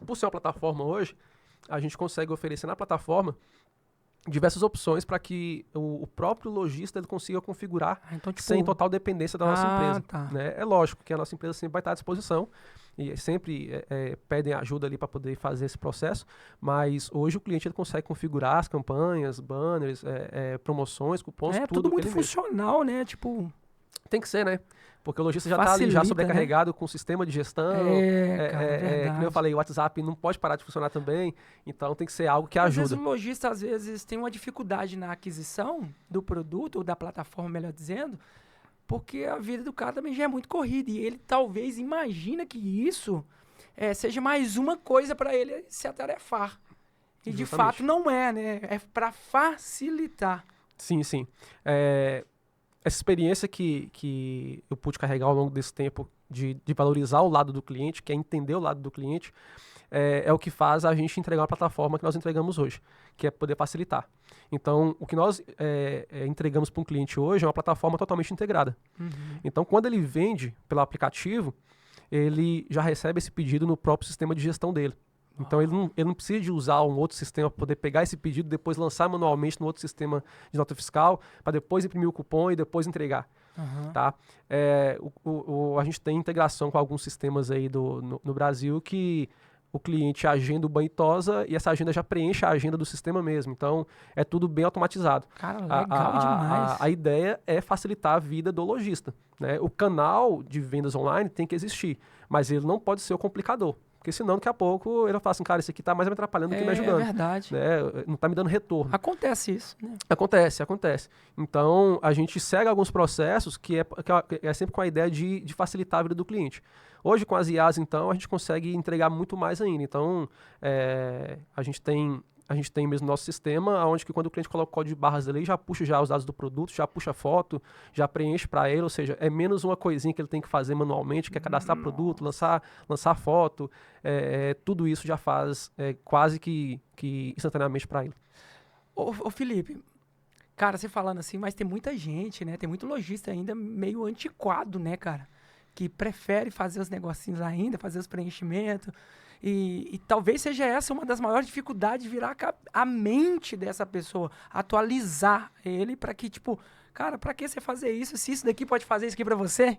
Por ser uma plataforma hoje, a gente consegue oferecer na plataforma diversas opções para que o próprio lojista ele consiga configurar então, tipo, sem total dependência da nossa empresa. Tá. Né? É lógico que a nossa empresa sempre vai estar à disposição e sempre pedem ajuda ali para poder fazer esse processo, mas hoje o cliente ele consegue configurar as campanhas, banners, promoções, cupons, tudo muito funcional, né? Tipo, tem que ser, né? Porque o lojista já está ali já sobrecarregado, né? Com o sistema de gestão. Como eu falei, o WhatsApp não pode parar de funcionar também. Então tem que ser algo que ajuda. Às vezes o lojista às vezes tem uma dificuldade na aquisição do produto, ou da plataforma, melhor dizendo, porque a vida do cara também já é muito corrida. E ele talvez imagina que isso seja mais uma coisa para ele se atarefar. E de fato não é, né? É para facilitar. Sim, sim. Essa experiência que eu pude carregar ao longo desse tempo de valorizar o lado do cliente, que é entender o lado do cliente, é o que faz a gente entregar uma plataforma que nós entregamos hoje, que é poder facilitar. Então, o que nós entregamos para um cliente hoje é uma plataforma totalmente integrada. Uhum. Então, quando ele vende pelo aplicativo, ele já recebe esse pedido no próprio sistema de gestão dele. Então, ele não precisa de usar um outro sistema para poder pegar esse pedido, depois lançar manualmente no outro sistema de nota fiscal, para depois imprimir o cupom e depois entregar. Uhum. Tá? A gente tem integração com alguns sistemas aí no Brasil que o cliente agenda o banho e tosa e essa agenda já preenche a agenda do sistema mesmo. Então, é tudo bem automatizado. Cara, legal demais. A ideia é facilitar a vida do lojista, né? O canal de vendas online tem que existir, mas ele não pode ser o complicador. Porque senão, daqui a pouco, ele vai falar assim, cara, isso aqui tá mais me atrapalhando do que me ajudando. É verdade. Né? Não tá me dando retorno. Acontece isso, né? Acontece. Então, a gente segue alguns processos que é sempre com a ideia de facilitar a vida do cliente. Hoje, com as IAs, então, a gente consegue entregar muito mais ainda. Então, a gente tem mesmo nosso sistema, onde que quando o cliente coloca o código de barras ali, já puxa já os dados do produto, já puxa foto, já preenche para ele, ou seja, é menos uma coisinha que ele tem que fazer manualmente, que é cadastrar produto, lançar foto, tudo isso já faz quase que instantaneamente para ele. Ô Felipe, cara, você falando assim, mas tem muita gente, né, tem muito lojista ainda meio antiquado, né, cara, que prefere fazer os negocinhos ainda, fazer os preenchimentos. E talvez seja essa uma das maiores dificuldades de virar a mente dessa pessoa, atualizar ele para que, tipo, cara, para que você fazer isso se isso daqui pode fazer isso aqui para você?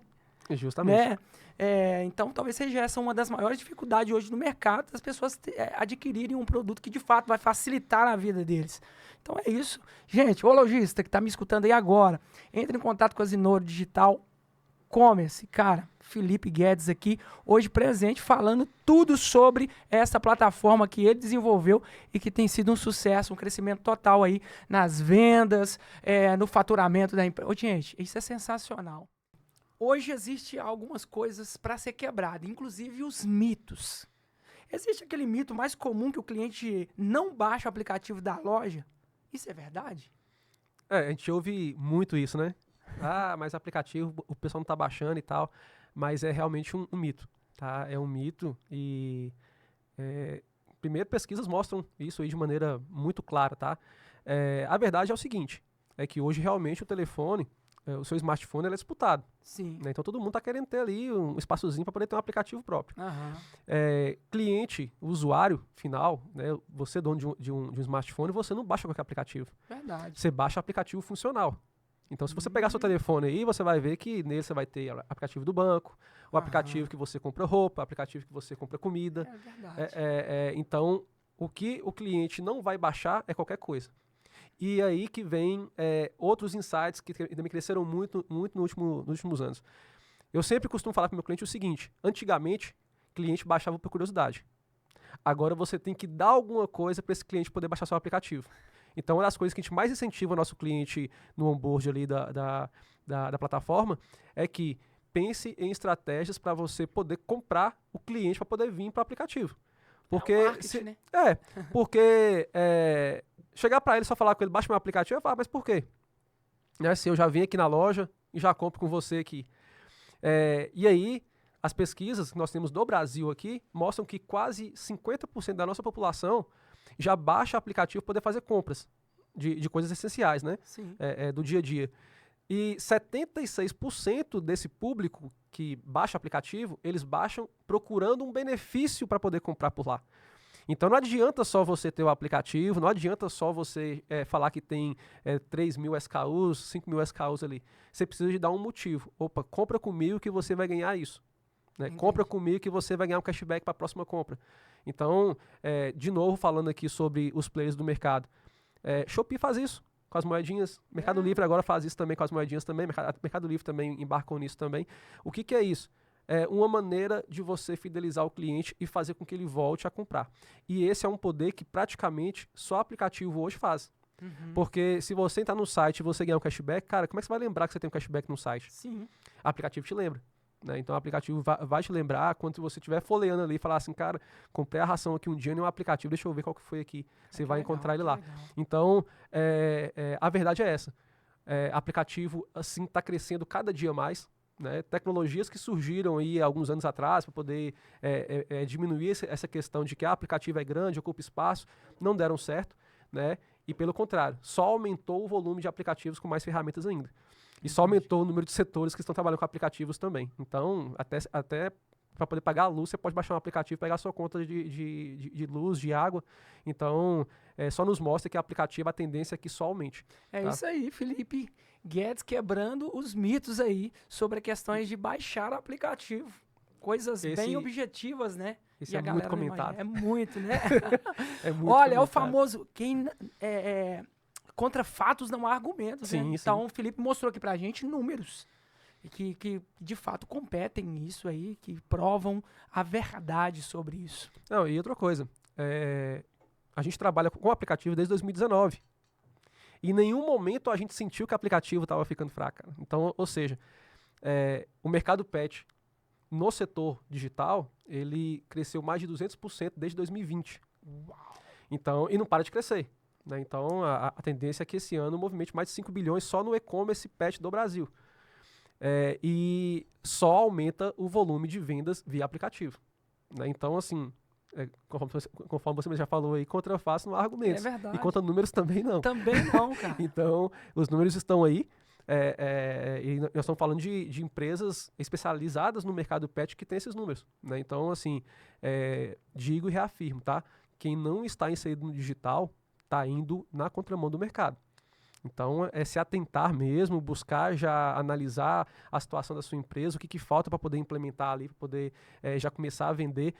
Justamente. Né? Então, talvez seja essa uma das maiores dificuldades hoje no mercado, das pessoas adquirirem um produto que, de fato, vai facilitar a vida deles. Então, é isso. Gente, ô lojista que está me escutando aí agora, entre em contato com a Zinoro Digital E-commerce, cara, Felipe Guedes aqui, hoje presente, falando tudo sobre essa plataforma que ele desenvolveu e que tem sido um sucesso, um crescimento total aí nas vendas, no faturamento da empresa. Gente, isso é sensacional. Hoje existe algumas coisas para ser quebrada, inclusive os mitos. Existe aquele mito mais comum que o cliente não baixa o aplicativo da loja? Isso é verdade? A gente ouve muito isso, né? Mas aplicativo o pessoal não tá baixando e tal, mas é realmente um mito, tá? É um mito e primeiro pesquisas mostram isso aí de maneira muito clara, tá? A verdade é o seguinte, é que hoje realmente o telefone, o seu smartphone ele é disputado. Sim. Né? Então todo mundo tá querendo ter ali um espaçozinho para poder ter um aplicativo próprio. Aham. Cliente, usuário final, né? Você dono de um smartphone, você não baixa qualquer aplicativo. Verdade. Você baixa aplicativo funcional. Então, se você pegar seu telefone aí, você vai ver que nele você vai ter o aplicativo do banco, o aplicativo que você compra roupa, o aplicativo que você compra comida. É verdade. Então, o que o cliente não vai baixar é qualquer coisa. E aí que vem outros insights que também cresceram muito, muito nos últimos anos. Eu sempre costumo falar para o meu cliente o seguinte, antigamente, cliente baixava por curiosidade. Agora você tem que dar alguma coisa para esse cliente poder baixar seu aplicativo. Então, uma das coisas que a gente mais incentiva o nosso cliente no onboard ali da plataforma é que pense em estratégias para você poder comprar o cliente para poder vir para o aplicativo. Porque, né? Porque chegar para ele e só falar com ele, baixa meu aplicativo, eu falo, mas por quê? Né, se eu já vim aqui na loja e já compro com você aqui. E aí, as pesquisas que nós temos do Brasil aqui mostram que quase 50% da nossa população já baixa o aplicativo para poder fazer compras de coisas essenciais, né? Sim. Do dia a dia. E 76% desse público que baixa o aplicativo, eles baixam procurando um benefício para poder comprar por lá. Então não adianta só você ter o aplicativo, não adianta só você falar que tem 3.000 SKUs, 5.000 SKUs ali. Você precisa de dar um motivo. Opa, compra comigo que você vai ganhar isso. Né? Compra comigo que você vai ganhar um cashback para a próxima compra. Então, de novo, falando aqui sobre os players do mercado. Shopee faz isso com as moedinhas. Mercado Livre agora faz isso também com as moedinhas também. Mercado Livre também embarcou nisso também. O que é isso? É uma maneira de você fidelizar o cliente e fazer com que ele volte a comprar. E esse é um poder que praticamente só aplicativo hoje faz. Uhum. Porque se você entrar no site e você ganhar um cashback, cara, como é que você vai lembrar que você tem um cashback no site? Sim. O aplicativo te lembra. né? Então o aplicativo vai te lembrar quando você estiver folheando ali e falar assim, cara, comprei a ração aqui um dia no aplicativo, deixa eu ver qual que foi aqui. Você vai encontrar ele lá. Legal. Então, a verdade é essa. Aplicativo, assim, está crescendo cada dia mais. Né? Tecnologias que surgiram aí alguns anos atrás para poder diminuir essa questão de que a aplicativo é grande, ocupa espaço, não deram certo, né? E pelo contrário, só aumentou o volume de aplicativos com mais ferramentas ainda. E só aumentou o número de setores que estão trabalhando com aplicativos também. Então, até para poder pagar a luz, você pode baixar um aplicativo e pegar a sua conta de luz, de água. Então, só nos mostra que a aplicativo, a tendência é que só aumente. É tá? isso aí, Felipe Guedes quebrando os mitos aí sobre questões de baixar o aplicativo. Coisas bem objetivas, né? Isso é muito comentado. É muito, né? É muito Olha, comentado. é o famoso... contra fatos não há argumentos, sim, né? sim. Então, o Felipe mostrou aqui pra gente números que de fato competem nisso aí, que provam a verdade sobre isso. Não, e outra coisa, a gente trabalha com o aplicativo desde 2019. E em nenhum momento a gente sentiu que o aplicativo estava ficando fraco. Então, ou seja, o mercado pet no setor digital, ele cresceu mais de 200% desde 2020. Uau! Então, e não para de crescer. Né? Então, a tendência é que esse ano movimente mais de 5 bilhões só no e-commerce pet do Brasil. E só aumenta o volume de vendas via aplicativo. Né? Então, assim, conforme você já falou aí, contra fatos não há argumentos. É verdade. E contra números também não. Também não, cara. Então, os números estão aí. E nós estamos falando de empresas especializadas no mercado pet que tem esses números. Né? Então, assim, digo e reafirmo, tá? Quem não está inserido no digital está indo na contramão do mercado. Então, é se atentar mesmo, buscar já analisar a situação da sua empresa, o que falta para poder implementar ali, para poder já começar a vender.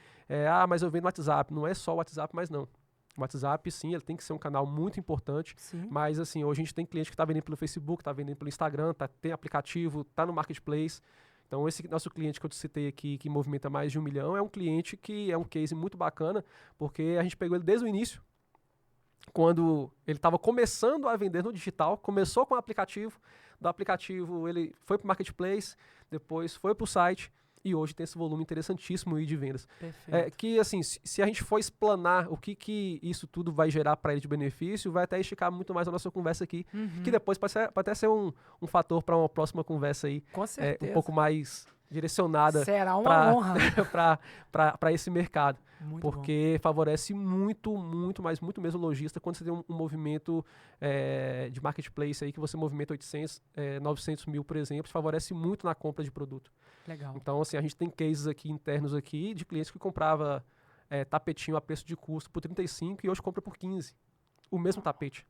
Mas eu vendo no WhatsApp. Não é só o WhatsApp, mas não. O WhatsApp, sim, ele tem que ser um canal muito importante, Sim. mas assim, hoje a gente tem cliente que está vendendo pelo Facebook, está vendendo pelo Instagram, tem aplicativo, está no Marketplace. Então, esse nosso cliente que eu te citei aqui, que movimenta mais de 1 milhão, é um cliente que é um case muito bacana, porque a gente pegou ele desde o início, quando ele estava começando a vender no digital, começou com o aplicativo, do aplicativo ele foi para o Marketplace, depois foi para o site, e hoje tem esse volume interessantíssimo aí de vendas. Perfeito. Que, assim, se a gente for explanar o que isso tudo vai gerar para ele de benefício, vai até esticar muito mais a nossa conversa aqui, que depois pode até ser um fator para uma próxima conversa aí. Com certeza. Um pouco mais direcionada. Será uma honra. para esse mercado. Muito porque favorece muito, muito, mas muito mesmo o lojista quando você tem um movimento de marketplace aí que você movimenta 800, 900 mil, por exemplo, favorece muito na compra de produto. Legal. Então, assim, a gente tem cases aqui internos aqui de clientes que comprava tapetinho a preço de custo por 35 e hoje compra por 15. O mesmo tapete.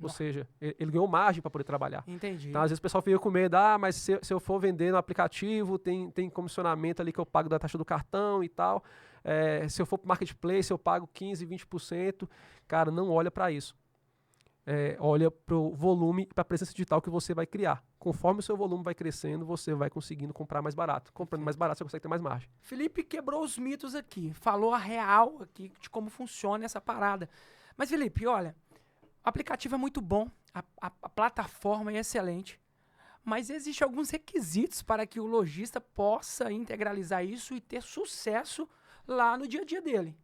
Ou seja, ele ganhou margem para poder trabalhar. Entendi. Então, às vezes o pessoal fica com medo, mas se eu for vender no aplicativo, tem comissionamento ali que eu pago da taxa do cartão e tal. Se eu for para o marketplace, eu pago 15%, 20%. Cara, não olha para isso. Olha para o volume e para a presença digital que você vai criar. Conforme o seu volume vai crescendo, você vai conseguindo comprar mais barato. Comprando mais barato, você consegue ter mais margem. Felipe quebrou os mitos aqui, falou a real aqui de como funciona essa parada. Mas, Felipe, olha, o aplicativo é muito bom, a plataforma é excelente, mas existem alguns requisitos para que o lojista possa integralizar isso e ter sucesso lá no dia a dia dele.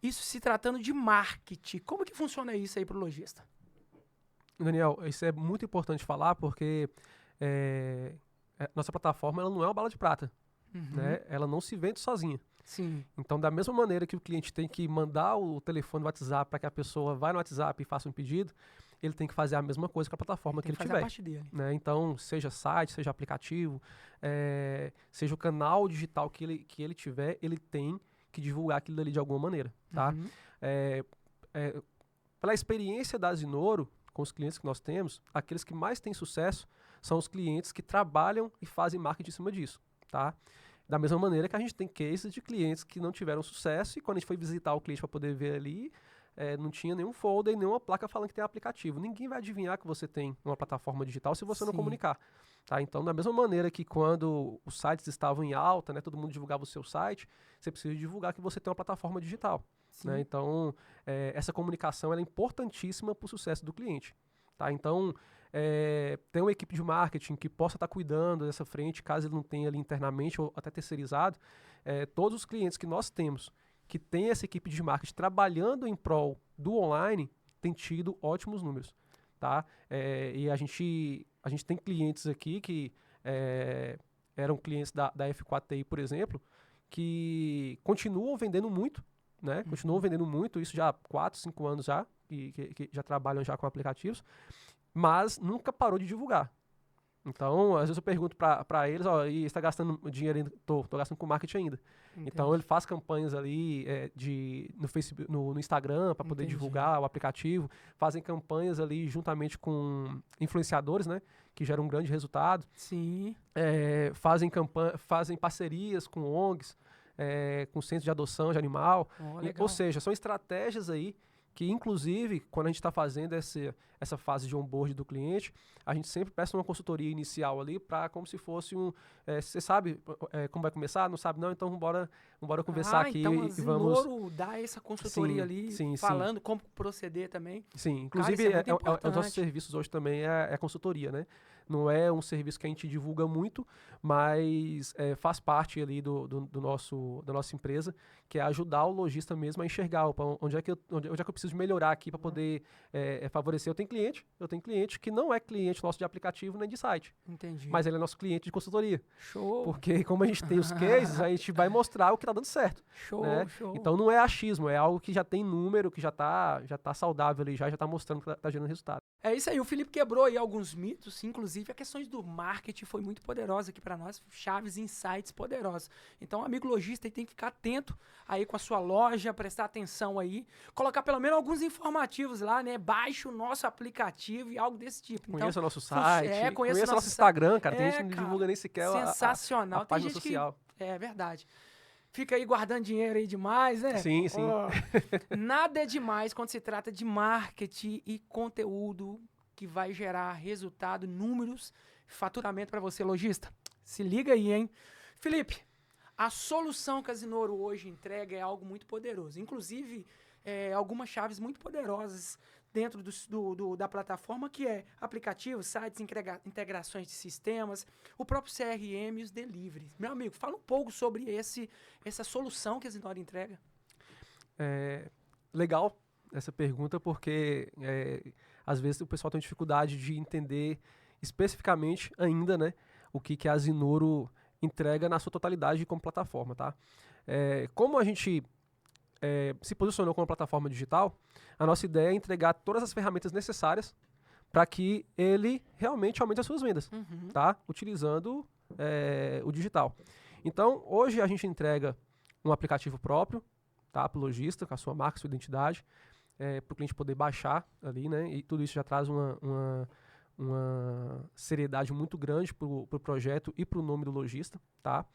Isso se tratando de marketing. Como que funciona isso aí para o lojista? Daniel, isso é muito importante falar porque nossa plataforma ela não é uma bala de prata. Né? Ela não se vende sozinha. Sim. Então, da mesma maneira que o cliente tem que mandar o telefone do WhatsApp para que a pessoa vá no WhatsApp e faça um pedido, ele tem que fazer a mesma coisa com a plataforma que ele tiver. A parte dele. Né? Então, seja site, seja aplicativo, seja o canal digital que ele tiver, ele tem que divulgar aquilo ali de alguma maneira. Tá? Pela experiência da Zinoro, com os clientes que nós temos, aqueles que mais têm sucesso são os clientes que trabalham e fazem marketing em cima disso. Tá? Da mesma maneira que a gente tem cases de clientes que não tiveram sucesso e quando a gente foi visitar o cliente para poder ver ali, não tinha nenhum folder e nenhuma placa falando que tem aplicativo. Ninguém vai adivinhar que você tem uma plataforma digital se você não comunicar. Tá? Então, da mesma maneira que quando os sites estavam em alta, né, todo mundo divulgava o seu site, você precisa divulgar que você tem uma plataforma digital. Né? Então, essa comunicação ela é importantíssima para o sucesso do cliente. Tá? Então, ter uma equipe de marketing que possa estar cuidando dessa frente, caso ele não tenha ali internamente ou até terceirizado. Todos os clientes que nós temos que tem essa equipe de marketing trabalhando em prol do online tem tido ótimos números, tá? E a gente tem clientes aqui que eram clientes da F4TI, por exemplo, que continuam vendendo muito, né? Continuam vendendo muito, isso já há 4, 5 anos já, que já trabalham já com aplicativos, mas nunca parou de divulgar. Então, às vezes eu pergunto para eles, ó, e está gastando dinheiro ainda? Tô gastando com marketing ainda. Entendi. Então, ele faz campanhas ali no Facebook, no Instagram, para poder divulgar o aplicativo, fazem campanhas ali juntamente com influenciadores, né, que geram um grande resultado. Sim. Fazem parcerias com ONGs, com centros de adoção de animal. Ou seja, são estratégias aí que, inclusive, quando a gente está fazendo essa fase de onboard do cliente, a gente sempre presta uma consultoria inicial ali para como se fosse você sabe como vai começar? Não sabe não? Então vambora conversar aqui então e vamos... Zinoro dá essa consultoria ali, sim, falando como proceder também. Sim, inclusive os nossos serviços hoje também é consultoria, né? Não é um serviço que a gente divulga muito, mas faz parte ali da nossa empresa, que é ajudar o lojista mesmo a enxergar onde é que eu preciso melhorar aqui para poder favorecer. Eu tenho cliente que não é cliente nosso de aplicativo nem de site. Entendi. Mas ele é nosso cliente de consultoria. Show! Porque como a gente tem os cases, a gente vai mostrar o que está dando certo. Show, né? show. Então não é achismo, é algo que já tem número, que já tá saudável ali, já tá mostrando que tá gerando resultado. É isso aí, o Felipe quebrou aí alguns mitos, inclusive a questão do marketing foi muito poderosa aqui para nós, chaves, insights poderosos. Então o amigo lojista tem que ficar atento aí com a sua loja, prestar atenção aí, colocar pelo menos alguns informativos lá, né? Baixe o nosso aplicativo e algo desse tipo. Então, conheça o nosso site, conheça o nosso Instagram, cara, tem gente que não divulga nem sequer sensacional. a página social. É verdade. Fica aí guardando dinheiro aí demais, né? Sim, sim. Nada é demais quando se trata de marketing e conteúdo que vai gerar resultado, números, faturamento para você, lojista. Se liga aí, hein? Felipe, a solução que a Zinoro hoje entrega é algo muito poderoso. Inclusive, algumas chaves muito poderosas dentro da plataforma, que é aplicativos, sites, integrações de sistemas, o próprio CRM e os deliveries. Meu amigo, fala um pouco sobre essa solução que a Zinoro entrega. Legal essa pergunta, porque às vezes o pessoal tem dificuldade de entender especificamente ainda, né, o que a Zinoro entrega na sua totalidade como plataforma, tá? Como a gente se posicionou como plataforma digital, a nossa ideia é entregar todas as ferramentas necessárias para que ele realmente aumente as suas vendas, tá? Utilizando o digital. Então, hoje a gente entrega um aplicativo próprio, tá? Para o lojista, com a sua marca, sua identidade, para o cliente poder baixar ali, né? E tudo isso já traz uma seriedade muito grande para o projeto e para o nome do lojista, tá?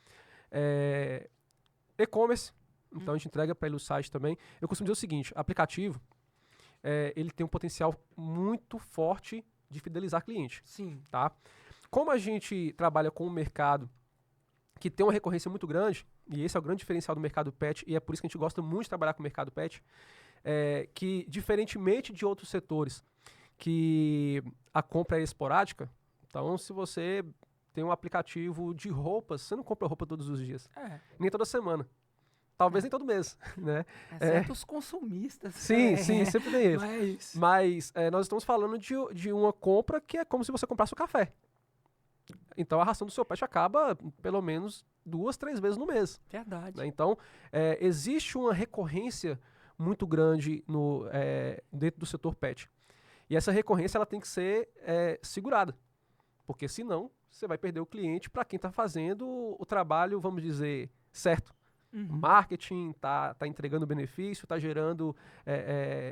E-commerce. Então a gente entrega para ele o site também. Eu costumo dizer o seguinte, aplicativo, ele tem um potencial muito forte de fidelizar cliente. Sim. Tá? Como a gente trabalha com um mercado que tem uma recorrência muito grande, e esse é o grande diferencial do mercado pet, e é por isso que a gente gosta muito de trabalhar com o mercado pet, que diferentemente de outros setores que a compra é esporádica, então se você tem um aplicativo de roupas, você não compra roupa todos os dias, nem toda semana. Talvez nem todo mês, né? Exceto os consumistas. Sim, sempre tem isso. Mas nós estamos falando de uma compra que é como se você comprasse o café. Então a ração do seu pet acaba pelo menos 2, 3 vezes no mês. Verdade. Né? Então existe uma recorrência muito grande dentro do setor pet. E essa recorrência ela tem que ser segurada. Porque senão você vai perder o cliente para quem está fazendo o trabalho, vamos dizer, certo. Marketing, tá entregando benefício, tá gerando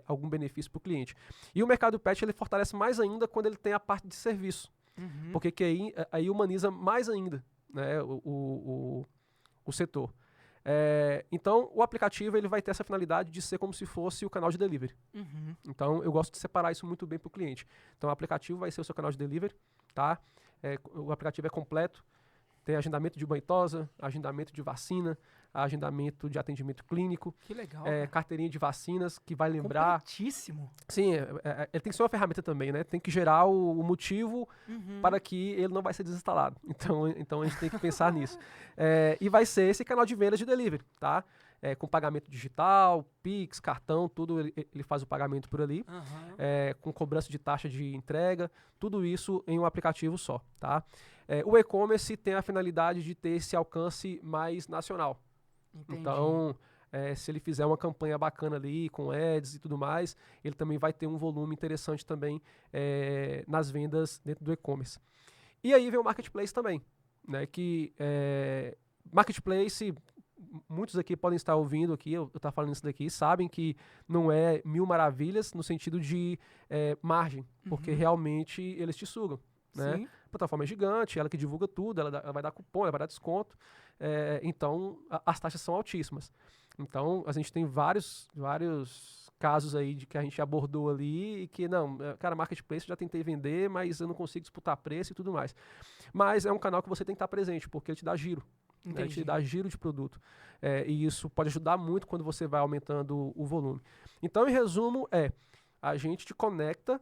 algum benefício para o cliente. E o mercado pet ele fortalece mais ainda quando ele tem a parte de serviço. Porque que aí humaniza mais ainda, né, o setor. Então, o aplicativo ele vai ter essa finalidade de ser como se fosse o canal de delivery. Então, eu gosto de separar isso muito bem para o cliente. Então, o aplicativo vai ser o seu canal de delivery, tá? O aplicativo é completo. Tem agendamento de banho e tosa, agendamento de vacina, agendamento de atendimento clínico, Que legal. carteirinha de vacinas, que vai lembrar... Completíssimo. Sim, ele tem que ser uma ferramenta também, né? Tem que gerar o motivo para que ele não vai ser desinstalado. Então a gente tem que pensar nisso. E vai ser esse canal de vendas de delivery, tá? Com pagamento digital, Pix, cartão, tudo ele faz o pagamento por ali, com cobrança de taxa de entrega, tudo isso em um aplicativo só, tá? O e-commerce tem a finalidade de ter esse alcance mais nacional. Entendi. Então, se ele fizer uma campanha bacana ali, com ads e tudo mais, ele também vai ter um volume interessante também nas vendas dentro do e-commerce. E aí vem o marketplace também, né? Que marketplace, muitos aqui podem estar ouvindo aqui, eu estou falando isso daqui, sabem que não é mil maravilhas no sentido de margem, porque realmente eles te sugam, né? Sim. A plataforma é gigante, ela que divulga tudo, ela vai dar cupom, ela vai dar desconto, então as taxas são altíssimas. Então a gente tem vários casos aí de que a gente abordou ali e que, não, cara, marketplace eu já tentei vender, mas eu não consigo disputar preço e tudo mais. Mas é um canal que você tem que estar presente, porque ele te dá giro. Ele te dá giro de produto. E isso pode ajudar muito quando você vai aumentando o volume. Então, em resumo, a gente te conecta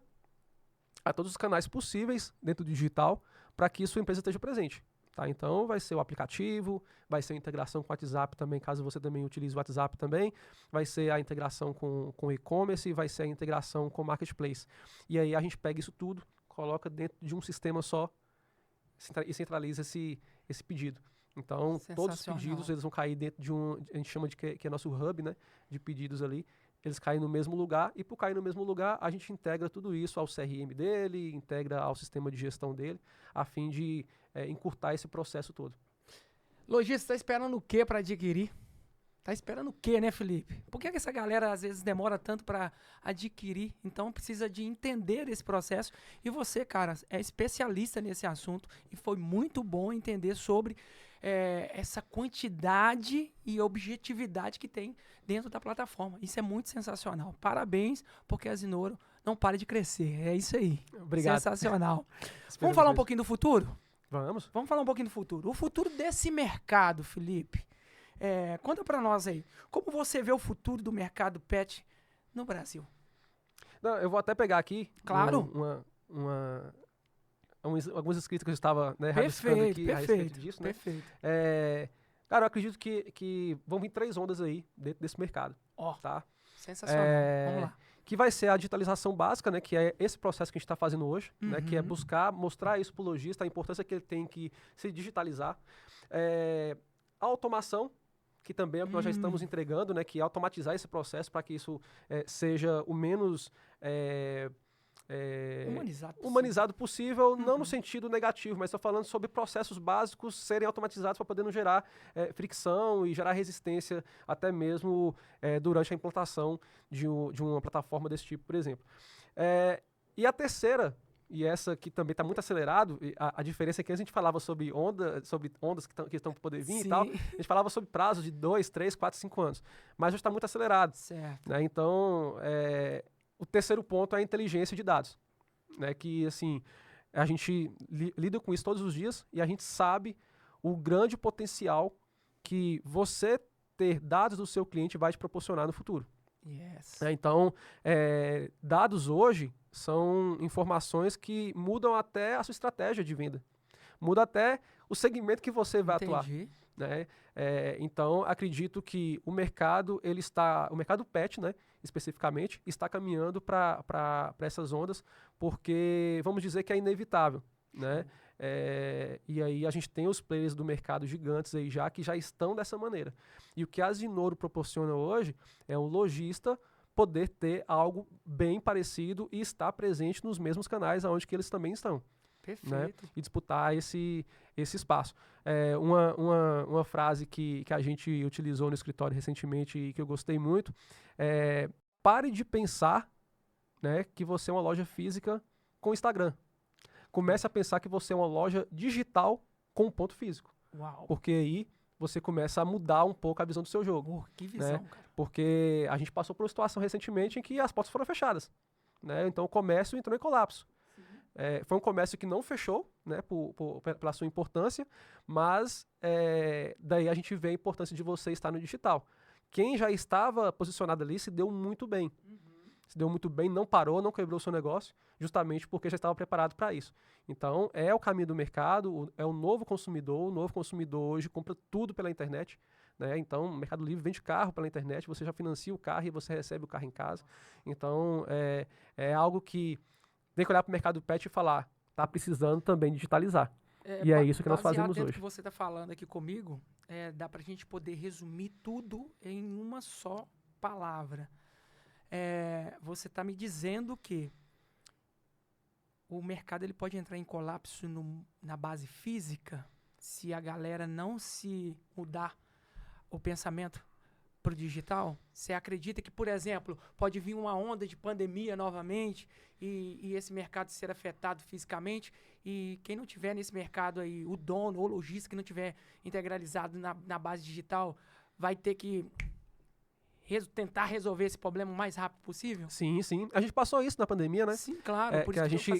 a todos os canais possíveis dentro do digital para que sua empresa esteja presente. Tá? Então, vai ser o aplicativo, vai ser a integração com o WhatsApp também, caso você também utilize o WhatsApp também, vai ser a integração com o e-commerce, vai ser a integração com o marketplace. E aí a gente pega isso tudo, coloca dentro de um sistema só e centraliza esse pedido. Então, todos os pedidos eles vão cair dentro de a gente chama de que é nosso hub, né, de pedidos ali, eles caem no mesmo lugar, e por cair no mesmo lugar, a gente integra tudo isso ao CRM dele, integra ao sistema de gestão dele, a fim de encurtar esse processo todo. Lojista, tá esperando o que para adquirir? Tá esperando o quê, né, Felipe? Por que essa galera às vezes demora tanto para adquirir? Então precisa de entender esse processo. E você, cara, é especialista nesse assunto e foi muito bom entender sobre essa quantidade e objetividade que tem dentro da plataforma. Isso é muito sensacional. Parabéns, porque a Zinoro não para de crescer. É isso aí. Obrigado. Sensacional. Vamos falar um pouquinho do futuro? Vamos. Vamos falar um pouquinho do futuro. O futuro desse mercado, Felipe. Conta pra nós aí, como você vê o futuro do mercado pet no Brasil? Não, eu vou até pegar aqui claro. Alguns escritos que eu estava rabiscando aqui a respeito disso. Né? Perfeito. Cara, eu acredito que vão vir 3 ondas aí dentro desse mercado. Tá? Sensacional. Vamos lá. Que vai ser a digitalização básica, né, que é esse processo que a gente está fazendo hoje, né, que é mostrar isso para o lojista, a importância que ele tem que se digitalizar. A automação, que também é o que nós já estamos entregando, né, que é automatizar esse processo para que isso seja o menos humanizado possível, não no sentido negativo, mas estou falando sobre processos básicos serem automatizados para poder não gerar fricção e gerar resistência até mesmo durante a implantação de uma plataforma desse tipo, por exemplo. E a terceira, e essa que também está muito acelerado, a diferença é que a gente falava sobre ondas que estão para poder vir. Sim. E tal, a gente falava sobre prazos de 2, 3, 4, 5 anos, mas já está muito acelerado. Certo. Né? Então, o terceiro ponto é a inteligência de dados, né? Que assim, a gente lida com isso todos os dias e a gente sabe o grande potencial que você ter dados do seu cliente vai te proporcionar no futuro. Yes. Então, dados hoje são informações que mudam até a sua estratégia de venda, muda até o segmento que você vai atuar. Né? Então, acredito que o mercado pet, né, especificamente, está caminhando para essas ondas, porque vamos dizer que é inevitável, né? E aí a gente tem os players do mercado gigantes aí que já estão dessa maneira. E o que a Zinoro proporciona hoje é um lojista poder ter algo bem parecido e estar presente nos mesmos canais onde que eles também estão. Perfeito. Né? E disputar esse espaço. Uma frase que a gente utilizou no escritório recentemente e que eu gostei muito é: pare de pensar, né, que você é uma loja física com Instagram. Comece a pensar que você é uma loja digital com um ponto físico. Uau. Porque aí você começa a mudar um pouco a visão do seu jogo. Que visão, né? cara. Porque a gente passou por uma situação recentemente em que as portas foram fechadas. Né? Então o comércio entrou em colapso. Foi um comércio que não fechou, né, pela sua importância, mas daí a gente vê a importância de você estar no digital. Quem já estava posicionado ali se deu muito bem. Se deu muito bem, não parou, não quebrou o seu negócio, justamente porque já estava preparado para isso. Então, é o caminho do mercado, é o novo consumidor hoje compra tudo pela internet, né? Então, o Mercado Livre vende carro pela internet, você já financia o carro e você recebe o carro em casa. Então, é algo que tem que olhar para o mercado pet e falar, está precisando também digitalizar. E é isso que nós fazemos hoje. Baseado no que você está falando aqui comigo, dá para a gente poder resumir tudo em uma só palavra. Você está me dizendo que o mercado ele pode entrar em colapso na base física se a galera não se mudar o pensamento para o digital? Você acredita que, por exemplo, pode vir uma onda de pandemia novamente e esse mercado ser afetado fisicamente e quem não tiver nesse mercado aí, o dono ou o lojista que não tiver integralizado na base digital, vai ter que tentar resolver esse problema o mais rápido possível? Sim, sim. A gente passou isso na pandemia, né? Sim, claro. Por que isso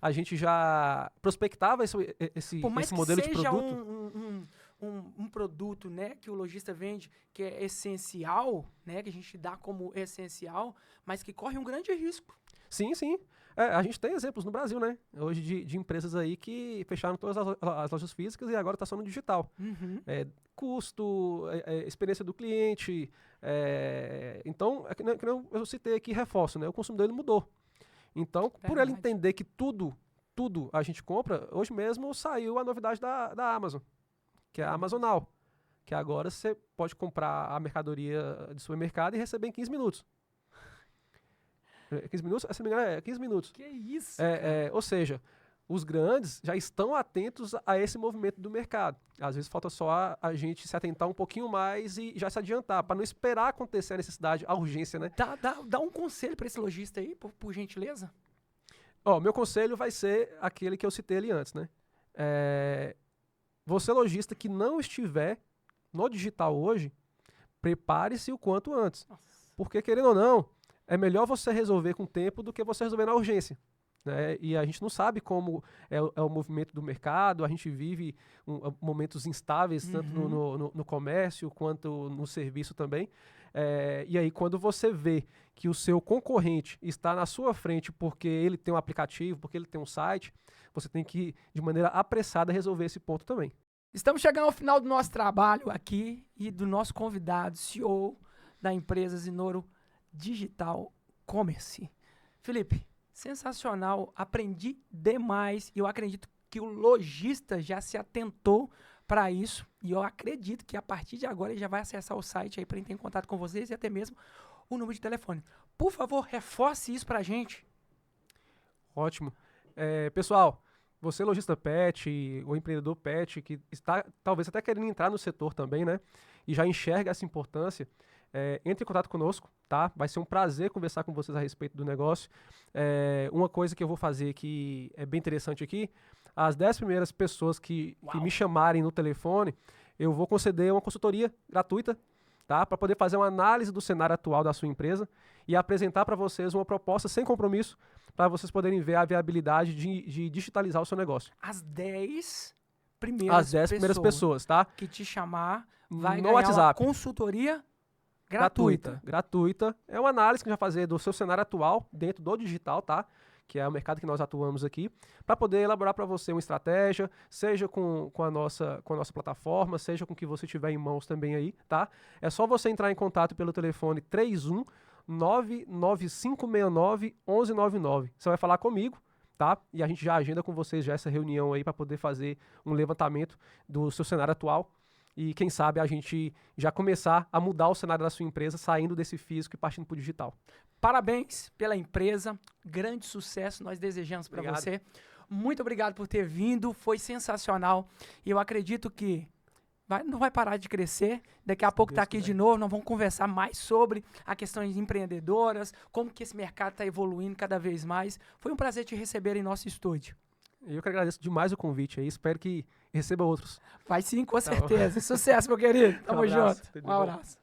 a gente já prospectava esse modelo de produto. Um produto, né, que o lojista vende, que é essencial, né, que a gente dá como essencial, mas que corre um grande risco. Sim, sim. A gente tem exemplos no Brasil, né? Hoje de empresas aí que fecharam todas as lojas físicas e agora está só no digital. Custo, experiência do cliente. Então, que eu citei aqui, reforço, né? O consumidor ele mudou. Então, por ele entender que tudo a gente compra, hoje mesmo saiu a novidade da Amazon, que é a Amazonal, que agora você pode comprar a mercadoria de supermercado e receber em 15 minutos. 15 minutos? Se não me engano, 15 minutos. Que isso? Ou seja, os grandes já estão atentos a esse movimento do mercado. Às vezes falta só a gente se atentar um pouquinho mais e já se adiantar, para não esperar acontecer a necessidade, a urgência, né? Dá um conselho para esse lojista aí, por gentileza. Meu conselho vai ser aquele que eu citei ali antes, né? Você lojista que não estiver no digital hoje, prepare-se o quanto antes. Nossa. Porque, querendo ou não, é melhor você resolver com tempo do que você resolver na urgência. Né? E a gente não sabe como é o movimento do mercado, a gente vive momentos instáveis, tanto no comércio quanto no serviço também. E aí, quando você vê que o seu concorrente está na sua frente porque ele tem um aplicativo, porque ele tem um site, você tem que, de maneira apressada, resolver esse ponto também. Estamos chegando ao final do nosso trabalho aqui e do nosso convidado, CEO da empresa Zinoro Digital Commerce. Felipe, sensacional, aprendi demais e eu acredito que o lojista já se atentou para isso e eu acredito que a partir de agora ele já vai acessar o site aí para entrar em contato com vocês e até mesmo o número de telefone. Por favor, reforce isso para a gente. Ótimo. Pessoal, você lojista pet ou empreendedor pet que está talvez até querendo entrar no setor também, né? E já enxerga essa importância, entre em contato conosco, tá? Vai ser um prazer conversar com vocês a respeito do negócio. Uma coisa que eu vou fazer que é bem interessante aqui, as 10 primeiras pessoas que me chamarem no telefone, eu vou conceder uma consultoria gratuita, tá? Para poder fazer uma análise do cenário atual da sua empresa e apresentar para vocês uma proposta sem compromisso para vocês poderem ver a viabilidade de digitalizar o seu negócio. As 10 primeiras pessoas, tá? Que te chamar vai no ganhar WhatsApp. Uma consultoria gratuita. É uma análise que a gente vai fazer do seu cenário atual dentro do digital, tá? Que é o mercado que nós atuamos aqui, para poder elaborar para você uma estratégia, seja com a nossa plataforma, seja com o que você tiver em mãos também aí, tá? É só você entrar em contato pelo telefone 31-99569-1199. Você vai falar comigo, tá? E a gente já agenda com vocês já essa reunião aí para poder fazer um levantamento do seu cenário atual. E quem sabe a gente já começar a mudar o cenário da sua empresa, saindo desse físico e partindo para o digital. Parabéns pela empresa, grande sucesso nós desejamos para você. Muito obrigado por ter vindo, foi sensacional. E eu acredito que não vai parar de crescer. Daqui a pouco está aqui de novo, nós vamos conversar mais sobre a questão de empreendedoras, como que esse mercado está evoluindo cada vez mais. Foi um prazer te receber em nosso estúdio. Eu que agradeço demais o convite aí, espero que receba outros. Vai sim, com certeza. Sucesso, meu querido. Tamo junto. Um abraço.